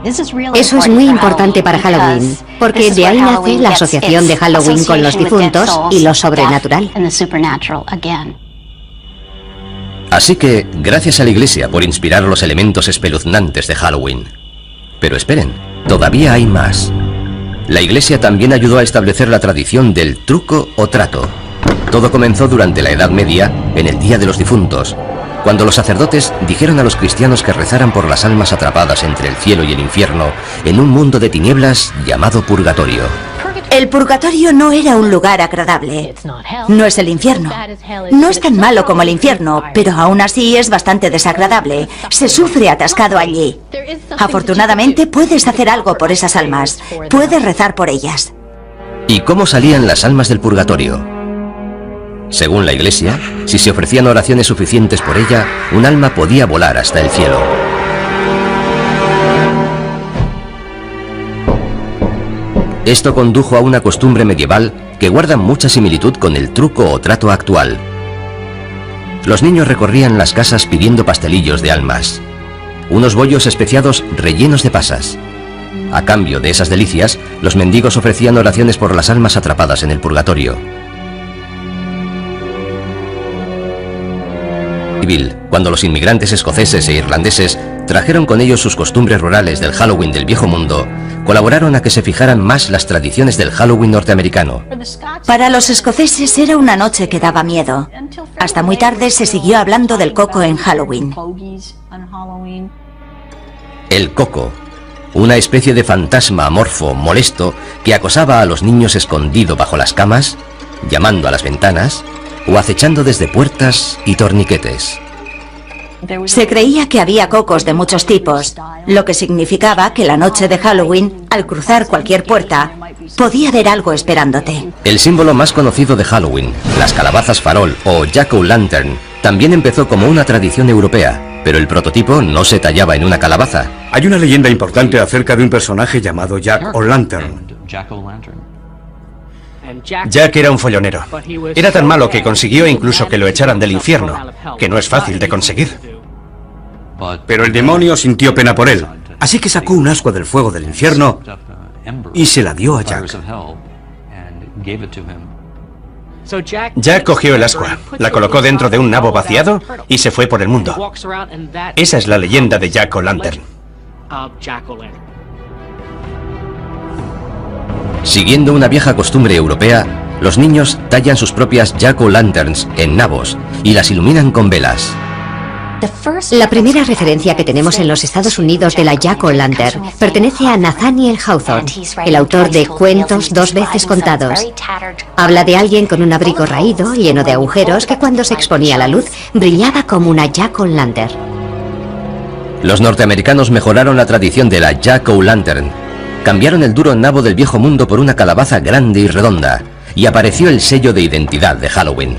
Eso es muy importante para Halloween, porque de ahí nace la asociación de Halloween con los difuntos y lo sobrenatural. Así que, gracias a la Iglesia por inspirar los elementos espeluznantes de Halloween. Pero esperen, todavía hay más. La Iglesia también ayudó a establecer la tradición del truco o trato. Todo comenzó durante la Edad Media, en el Día de los Difuntos, cuando los sacerdotes dijeron a los cristianos que rezaran por las almas atrapadas entre el cielo y el infierno, en un mundo de tinieblas llamado purgatorio. El purgatorio no era un lugar agradable. No es el infierno. No es tan malo como el infierno, pero aún así es bastante desagradable. Se sufre atascado allí. Afortunadamente puedes hacer algo por esas almas. Puedes rezar por ellas. ¿Y cómo salían las almas del purgatorio? Según la Iglesia, si se ofrecían oraciones suficientes por ella, un alma podía volar hasta el cielo. Esto condujo a una costumbre medieval que guarda mucha similitud con el truco o trato actual. Los niños recorrían las casas pidiendo pastelillos de almas, unos bollos especiados rellenos de pasas. A cambio de esas delicias, los mendigos ofrecían oraciones por las almas atrapadas en el purgatorio. Cuando los inmigrantes escoceses e irlandeses trajeron con ellos sus costumbres rurales del Halloween del Viejo Mundo, colaboraron a que se fijaran más las tradiciones del Halloween norteamericano. Para los escoceses era una noche que daba miedo. Hasta muy tarde se siguió hablando del coco en Halloween. El coco, una especie de fantasma amorfo, molesto, que acosaba a los niños escondido bajo las camas, llamando a las ventanas o acechando desde puertas y torniquetes. Se creía que había cocos de muchos tipos, lo que significaba que la noche de Halloween, al cruzar cualquier puerta, podía haber algo esperándote. El símbolo más conocido de Halloween, las calabazas farol o jack-o'-lantern, también empezó como una tradición europea, pero el prototipo no se tallaba en una calabaza. Hay una leyenda importante acerca de un personaje llamado Jack-o'-lantern. Jack era un follonero. Era tan malo que consiguió incluso que lo echaran del infierno, que no es fácil de conseguir. Pero el demonio sintió pena por él, así que sacó un ascua del fuego del infierno y se la dio a Jack. Jack cogió el ascua, la colocó dentro de un nabo vaciado y se fue por el mundo. Esa es la leyenda de Jack-o'-lantern. Siguiendo una vieja costumbre europea, los niños tallan sus propias jack-o'-lanterns en nabos y las iluminan con velas. La primera referencia que tenemos en los Estados Unidos de la jack-o'-lantern pertenece a Nathaniel Hawthorne, el autor de Cuentos dos veces contados. Habla de alguien con un abrigo raído, lleno de agujeros, que cuando se exponía a la luz brillaba como una jack-o'-lantern. Los norteamericanos mejoraron la tradición de la jack-o'-lantern. Cambiaron el duro nabo del Viejo Mundo por una calabaza grande y redonda, y apareció el sello de identidad de Halloween.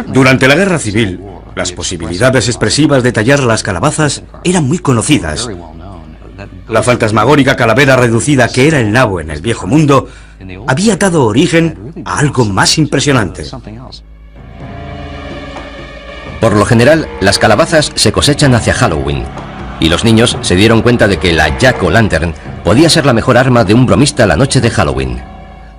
Durante la Guerra Civil, las posibilidades expresivas de tallar las calabazas eran muy conocidas. La fantasmagórica calavera reducida que era el nabo en el Viejo Mundo había dado origen a algo más impresionante. Por lo general, las calabazas se cosechan hacia Halloween, y los niños se dieron cuenta de que la jack-o'-lantern podía ser la mejor arma de un bromista la noche de Halloween.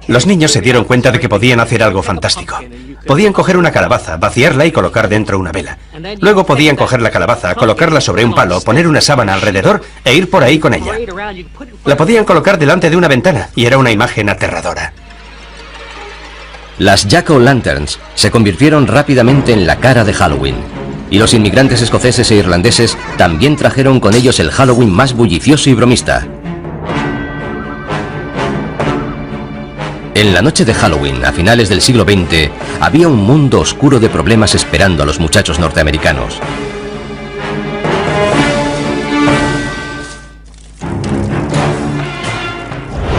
Los niños se dieron cuenta de que podían hacer algo fantástico. Podían coger una calabaza, vaciarla y colocar dentro una vela. Luego podían coger la calabaza, colocarla sobre un palo, poner una sábana alrededor e ir por ahí con ella. La podían colocar delante de una ventana y era una imagen aterradora. Las jack-o'-lanterns se convirtieron rápidamente en la cara de Halloween, y los inmigrantes escoceses e irlandeses también trajeron con ellos el Halloween más bullicioso y bromista. En la noche de Halloween, a finales del siglo XX, había un mundo oscuro de problemas esperando a los muchachos norteamericanos.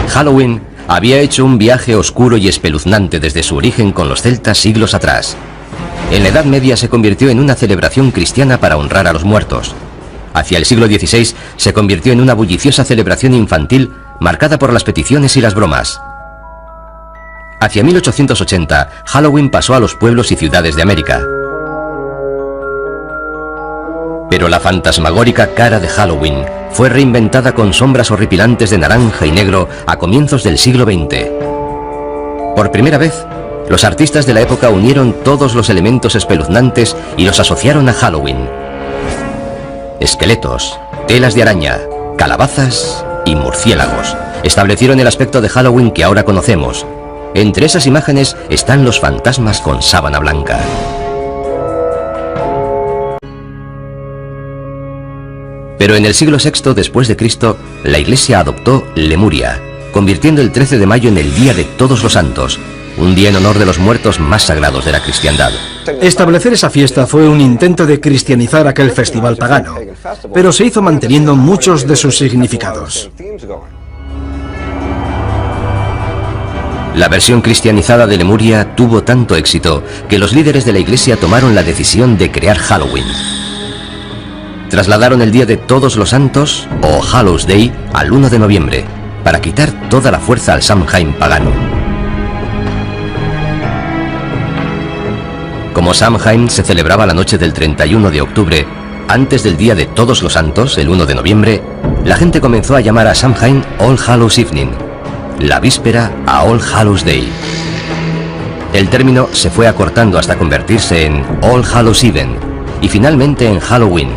Halloween había hecho un viaje oscuro y espeluznante desde su origen con los celtas siglos atrás. En la Edad Media se convirtió en una celebración cristiana para honrar a los muertos. Hacia el siglo XVI se convirtió en una bulliciosa celebración infantil marcada por las peticiones y las bromas. Hacia 1880, Halloween pasó a los pueblos y ciudades de América. Pero la fantasmagórica cara de Halloween fue reinventada con sombras horripilantes de naranja y negro a comienzos del siglo XX. Por primera vez, los artistas de la época unieron todos los elementos espeluznantes y los asociaron a Halloween. Esqueletos, telas de araña, calabazas y murciélagos establecieron el aspecto de Halloween que ahora conocemos. Entre esas imágenes están los fantasmas con sábana blanca. Pero en el siglo VI después de Cristo, la Iglesia adoptó Lemuria, convirtiendo el 13 de mayo en el Día de Todos los Santos, un día en honor de los muertos más sagrados de la cristiandad. Establecer esa fiesta fue un intento de cristianizar aquel festival pagano, pero se hizo manteniendo muchos de sus significados. La versión cristianizada de Lemuria tuvo tanto éxito que los líderes de la Iglesia tomaron la decisión de crear Halloween. Trasladaron el Día de Todos los Santos, o Hallows Day, al 1 de noviembre, para quitar toda la fuerza al Samhain pagano. Como Samhain se celebraba la noche del 31 de octubre, antes del Día de Todos los Santos, el 1 de noviembre, la gente comenzó a llamar a Samhain All Hallows Evening, la víspera a All Hallows Day. El término se fue acortando hasta convertirse en All Hallows Even y finalmente en Halloween.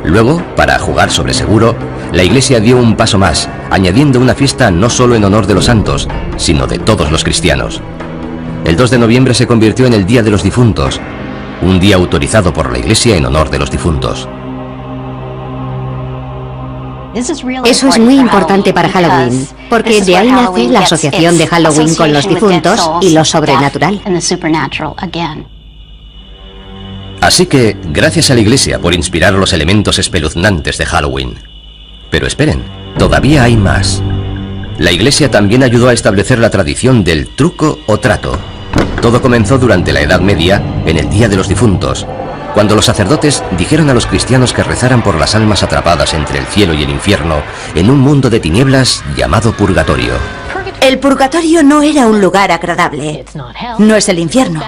Luego, para jugar sobre seguro, la Iglesia dio un paso más, añadiendo una fiesta no solo en honor de los santos, sino de todos los cristianos. El 2 de noviembre se convirtió en el Día de los Difuntos, un día autorizado por la Iglesia en honor de los difuntos. Eso es muy importante para Halloween, porque de ahí nace la asociación de Halloween con los difuntos y lo sobrenatural. Así que, gracias a la Iglesia por inspirar los elementos espeluznantes de Halloween. Pero esperen, todavía hay más. La Iglesia también ayudó a establecer la tradición del truco o trato. Todo comenzó durante la Edad Media, en el Día de los Difuntos, cuando los sacerdotes dijeron a los cristianos que rezaran por las almas atrapadas entre el cielo y el infierno, en un mundo de tinieblas llamado purgatorio. El purgatorio no era un lugar agradable. No es el infierno.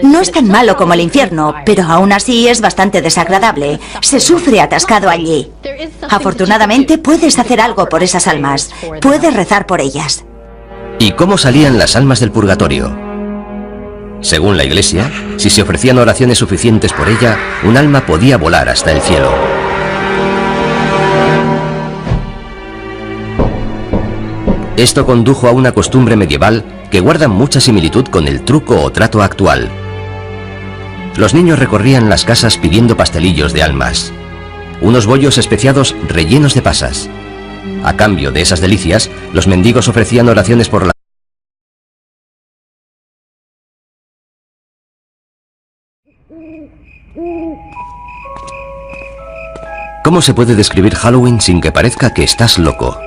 No es tan malo como el infierno, pero aún así es bastante desagradable. Se sufre atascado allí. Afortunadamente puedes hacer algo por esas almas. Puedes rezar por ellas. ¿Y cómo salían las almas del purgatorio? Según la Iglesia, si se ofrecían oraciones suficientes por ella, un alma podía volar hasta el cielo. Esto condujo a una costumbre medieval que guarda mucha similitud con el truco o trato actual. Los niños recorrían las casas pidiendo pastelillos de almas, unos bollos especiados rellenos de pasas. A cambio de esas delicias, los mendigos ofrecían oraciones por la... ¿Cómo se puede describir Halloween sin que parezca que estás loco?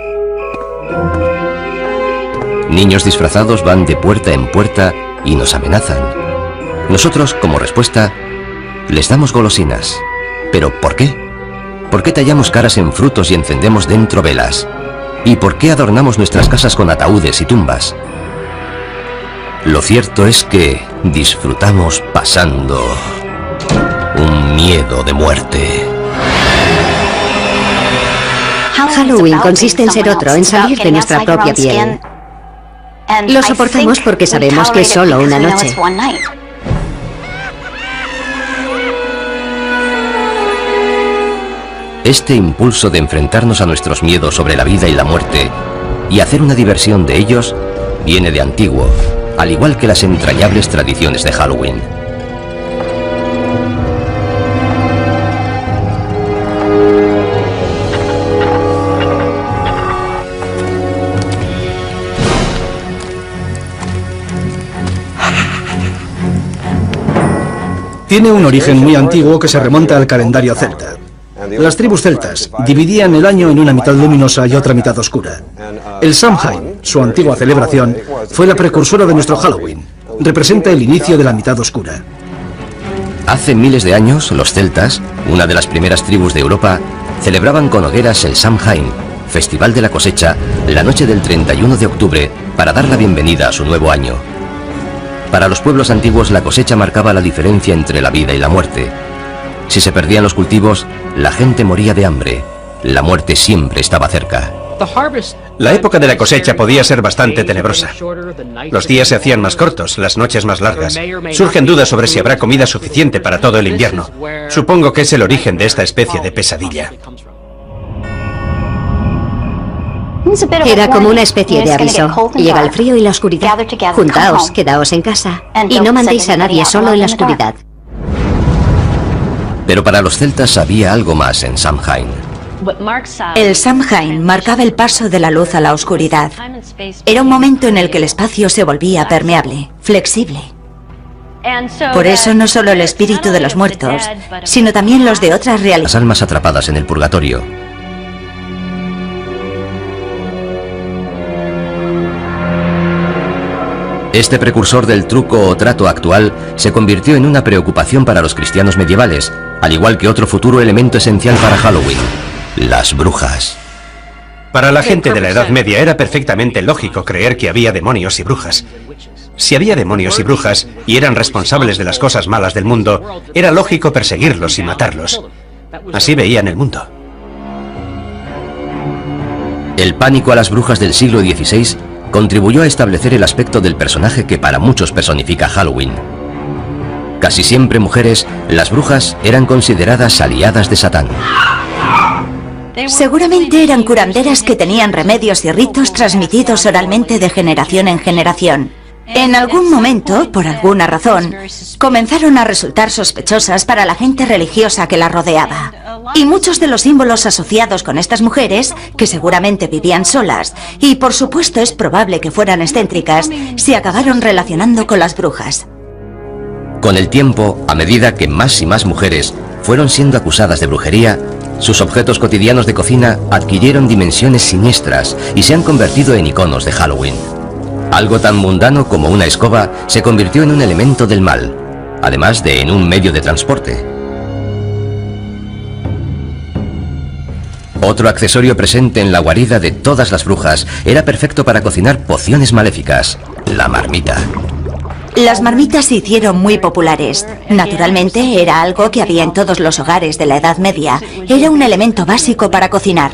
Niños disfrazados van de puerta en puerta y nos amenazan. Nosotros, como respuesta, les damos golosinas. ¿Pero por qué? ¿Por qué tallamos caras en frutos y encendemos dentro velas? ¿Y por qué adornamos nuestras casas con ataúdes y tumbas? Lo cierto es que disfrutamos pasando un miedo de muerte. Halloween consiste en ser otro, en salir de nuestra propia piel. Lo soportamos porque sabemos que es solo una noche. Este impulso de enfrentarnos a nuestros miedos sobre la vida y la muerte y hacer una diversión de ellos viene de antiguo, al igual que las entrañables tradiciones de Halloween. Tiene un origen muy antiguo que se remonta al calendario celta. Las tribus celtas dividían el año en una mitad luminosa y otra mitad oscura. El Samhain, su antigua celebración, fue la precursora de nuestro Halloween. Representa el inicio de la mitad oscura. Hace miles de años, los celtas, una de las primeras tribus de Europa, celebraban con hogueras el Samhain, festival de la cosecha, la noche del 31 de octubre, para dar la bienvenida a su nuevo año. Para los pueblos antiguos, la cosecha marcaba la diferencia entre la vida y la muerte. Si se perdían los cultivos, la gente moría de hambre. La muerte siempre estaba cerca. La época de la cosecha podía ser bastante tenebrosa. Los días se hacían más cortos, las noches más largas. Surgen dudas sobre si habrá comida suficiente para todo el invierno. Supongo que es el origen de esta especie de pesadilla. Era como una especie de aviso. Llega el frío y la oscuridad. Juntaos, quedaos en casa y no mandéis a nadie solo en la oscuridad. Pero para los celtas había algo más en Samhain. El Samhain marcaba el paso de la luz a la oscuridad. Era un momento en el que el espacio se volvía permeable, flexible. Por eso no solo el espíritu de los muertos, sino también los de otras realidades. Las almas atrapadas en el purgatorio. Este precursor del truco o trato actual se convirtió en una preocupación para los cristianos medievales, al igual que otro futuro elemento esencial para Halloween: las brujas. Para la gente de la Edad Media era perfectamente lógico creer que había demonios y brujas. Si había demonios y brujas y eran responsables de las cosas malas del mundo, era lógico perseguirlos y matarlos. Así veían el mundo. El pánico a las brujas del siglo XVI contribuyó a establecer el aspecto del personaje que para muchos personifica Halloween. Casi siempre mujeres, las brujas eran consideradas aliadas de Satán. Seguramente eran curanderas que tenían remedios y ritos transmitidos oralmente de generación en generación. En algún momento, por alguna razón, comenzaron a resultar sospechosas para la gente religiosa que la rodeaba. Y muchos de los símbolos asociados con estas mujeres, que seguramente vivían solas, y por supuesto es probable que fueran excéntricas, se acabaron relacionando con las brujas. Con el tiempo, a medida que más y más mujeres fueron siendo acusadas de brujería, sus objetos cotidianos de cocina adquirieron dimensiones siniestras y se han convertido en iconos de Halloween. Algo tan mundano como una escoba se convirtió en un elemento del mal, además de en un medio de transporte. Otro accesorio presente en la guarida de todas las brujas era perfecto para cocinar pociones maléficas: la marmita. Las marmitas se hicieron muy populares. Naturalmente, era algo que había en todos los hogares de la Edad Media. Era un elemento básico para cocinar.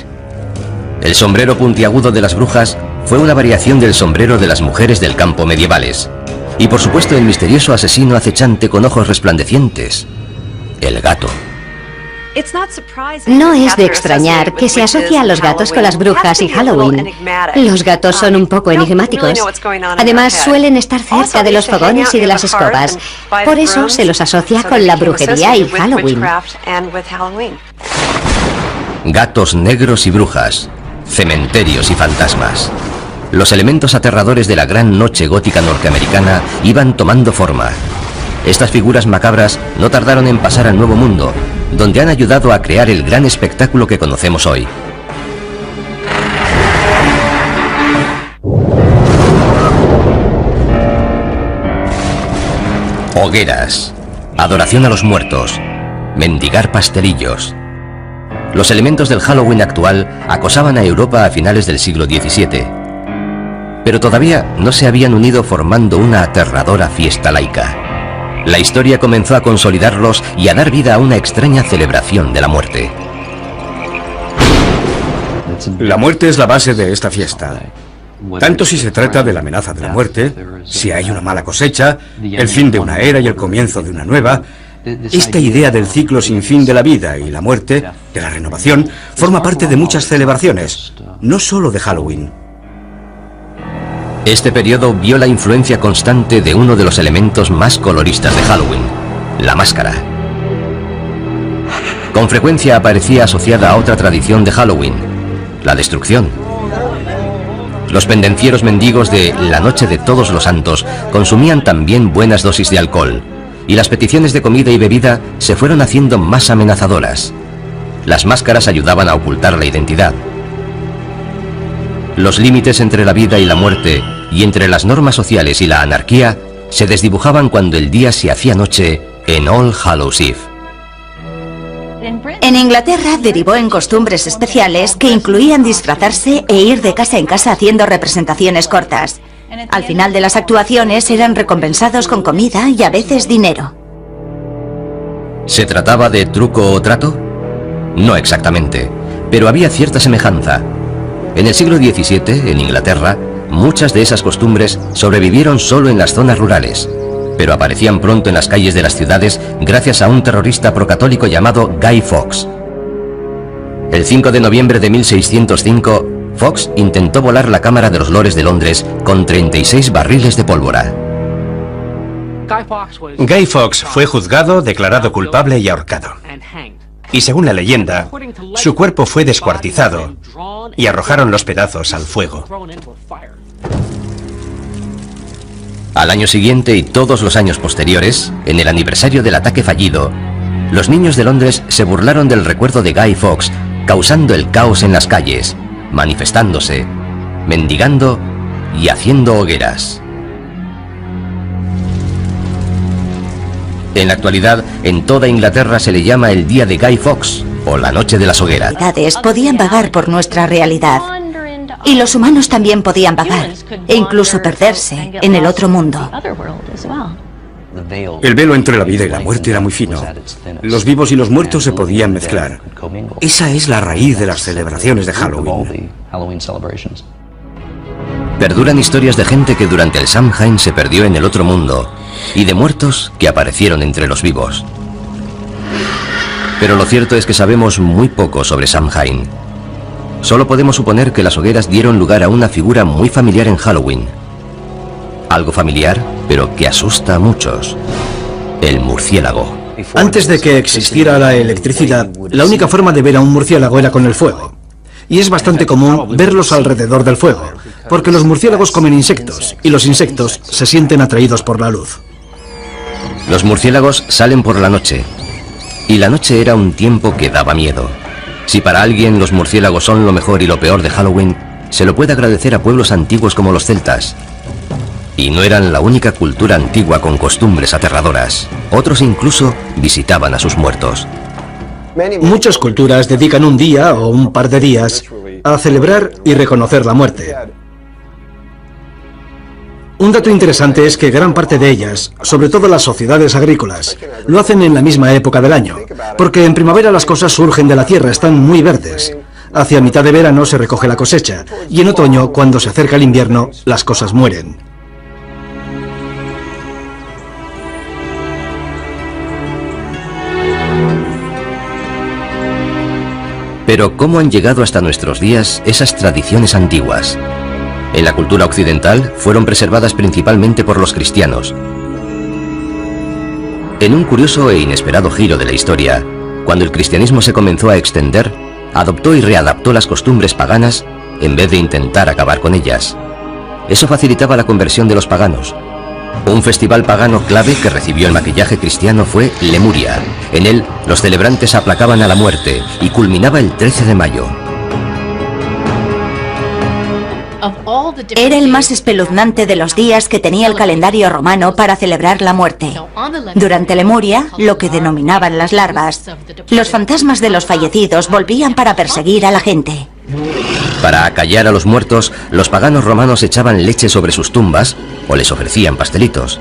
El sombrero puntiagudo de las brujas fue una variación del sombrero de las mujeres del campo medievales. Y por supuesto el misterioso asesino acechante con ojos resplandecientes: el gato. No es de extrañar que se asocie a los gatos con las brujas y Halloween. Los gatos son un poco enigmáticos. Además, suelen estar cerca de los fogones y de las escobas. Por eso se los asocia con la brujería y Halloween. Gatos negros y brujas, cementerios y fantasmas. Los elementos aterradores de la gran noche gótica norteamericana iban tomando forma. Estas figuras macabras no tardaron en pasar al Nuevo Mundo, donde han ayudado a crear el gran espectáculo que conocemos hoy. Hogueras, adoración a los muertos, mendigar pastelillos. Los elementos del Halloween actual acosaban a Europa a finales del siglo XVII, pero todavía no se habían unido formando una aterradora fiesta laica. La historia comenzó a consolidarlos y a dar vida a una extraña celebración de la muerte. La muerte es la base de esta fiesta. Tanto si se trata de la amenaza de la muerte, si hay una mala cosecha, el fin de una era y el comienzo de una nueva, esta idea del ciclo sin fin de la vida y la muerte, de la renovación, forma parte de muchas celebraciones, no solo de Halloween. Este periodo vio la influencia constante de uno de los elementos más coloristas de Halloween: la máscara. Con frecuencia aparecía asociada a otra tradición de Halloween: la destrucción. Los pendencieros mendigos de la Noche de Todos los Santos consumían también buenas dosis de alcohol, y las peticiones de comida y bebida se fueron haciendo más amenazadoras. Las máscaras ayudaban a ocultar la identidad. Los límites entre la vida y la muerte, y entre las normas sociales y la anarquía, se desdibujaban cuando el día se hacía noche en All Hallows Eve. En Inglaterra derivó en costumbres especiales que incluían disfrazarse e ir de casa en casa haciendo representaciones cortas. Al final de las actuaciones eran recompensados con comida y a veces dinero. ¿Se trataba de truco o trato? No exactamente, pero había cierta semejanza. En el siglo XVII, en Inglaterra, muchas de esas costumbres sobrevivieron solo en las zonas rurales, pero aparecían pronto en las calles de las ciudades gracias a un terrorista procatólico llamado Guy Fawkes. El 5 de noviembre de 1605, Fawkes intentó volar la Cámara de los Lores de Londres con 36 barriles de pólvora. Guy Fawkes fue juzgado, declarado culpable y ahorcado. Y según la leyenda, su cuerpo fue descuartizado y arrojaron los pedazos al fuego. Al año siguiente y todos los años posteriores, en el aniversario del ataque fallido, los niños de Londres se burlaron del recuerdo de Guy Fawkes, causando el caos en las calles, manifestándose, mendigando y haciendo hogueras. En la actualidad, en toda Inglaterra se le llama el Día de Guy Fawkes, o la Noche de las Hogueras. Podían vagar por nuestra realidad. Y los humanos también podían vagar, e incluso perderse en el otro mundo. El velo entre la vida y la muerte era muy fino. Los vivos y los muertos se podían mezclar. Esa es la raíz de las celebraciones de Halloween. Perduran historias de gente que durante el Samhain se perdió en el otro mundo y de muertos que aparecieron entre los vivos. Pero lo cierto es que sabemos muy poco sobre Samhain. Solo podemos suponer que las hogueras dieron lugar a una figura muy familiar en Halloween. Algo familiar, pero que asusta a muchos. El murciélago. Antes de que existiera la electricidad, la única forma de ver a un murciélago era con el fuego. Y es bastante común verlos alrededor del fuego, porque los murciélagos comen insectos, y los insectos se sienten atraídos por la luz. Los murciélagos salen por la noche, y la noche era un tiempo que daba miedo. Si para alguien los murciélagos son lo mejor y lo peor de Halloween, se lo puede agradecer a pueblos antiguos como los celtas. Y no eran la única cultura antigua con costumbres aterradoras. Otros incluso visitaban a sus muertos. Muchas culturas dedican un día o un par de días a celebrar y reconocer la muerte. Un dato interesante es que gran parte de ellas, sobre todo las sociedades agrícolas, lo hacen en la misma época del año, porque en primavera las cosas surgen de la tierra, están muy verdes. Hacia mitad de verano se recoge la cosecha, y en otoño, cuando se acerca el invierno, las cosas mueren. Pero ¿cómo han llegado hasta nuestros días esas tradiciones antiguas? En la cultura occidental fueron preservadas principalmente por los cristianos. En un curioso e inesperado giro de la historia, cuando el cristianismo se comenzó a extender, adoptó y readaptó las costumbres paganas en vez de intentar acabar con ellas. Eso facilitaba la conversión de los paganos. Un festival pagano clave que recibió el maquillaje cristiano fue Lemuria. En él, los celebrantes aplacaban a la muerte y culminaba el 13 de mayo. Era el más espeluznante de los días que tenía el calendario romano para celebrar la muerte. Durante Lemuria, lo que denominaban las larvas, los fantasmas de los fallecidos volvían para perseguir a la gente. Para acallar a los muertos, los paganos romanos echaban leche sobre sus tumbas o les ofrecían pastelitos.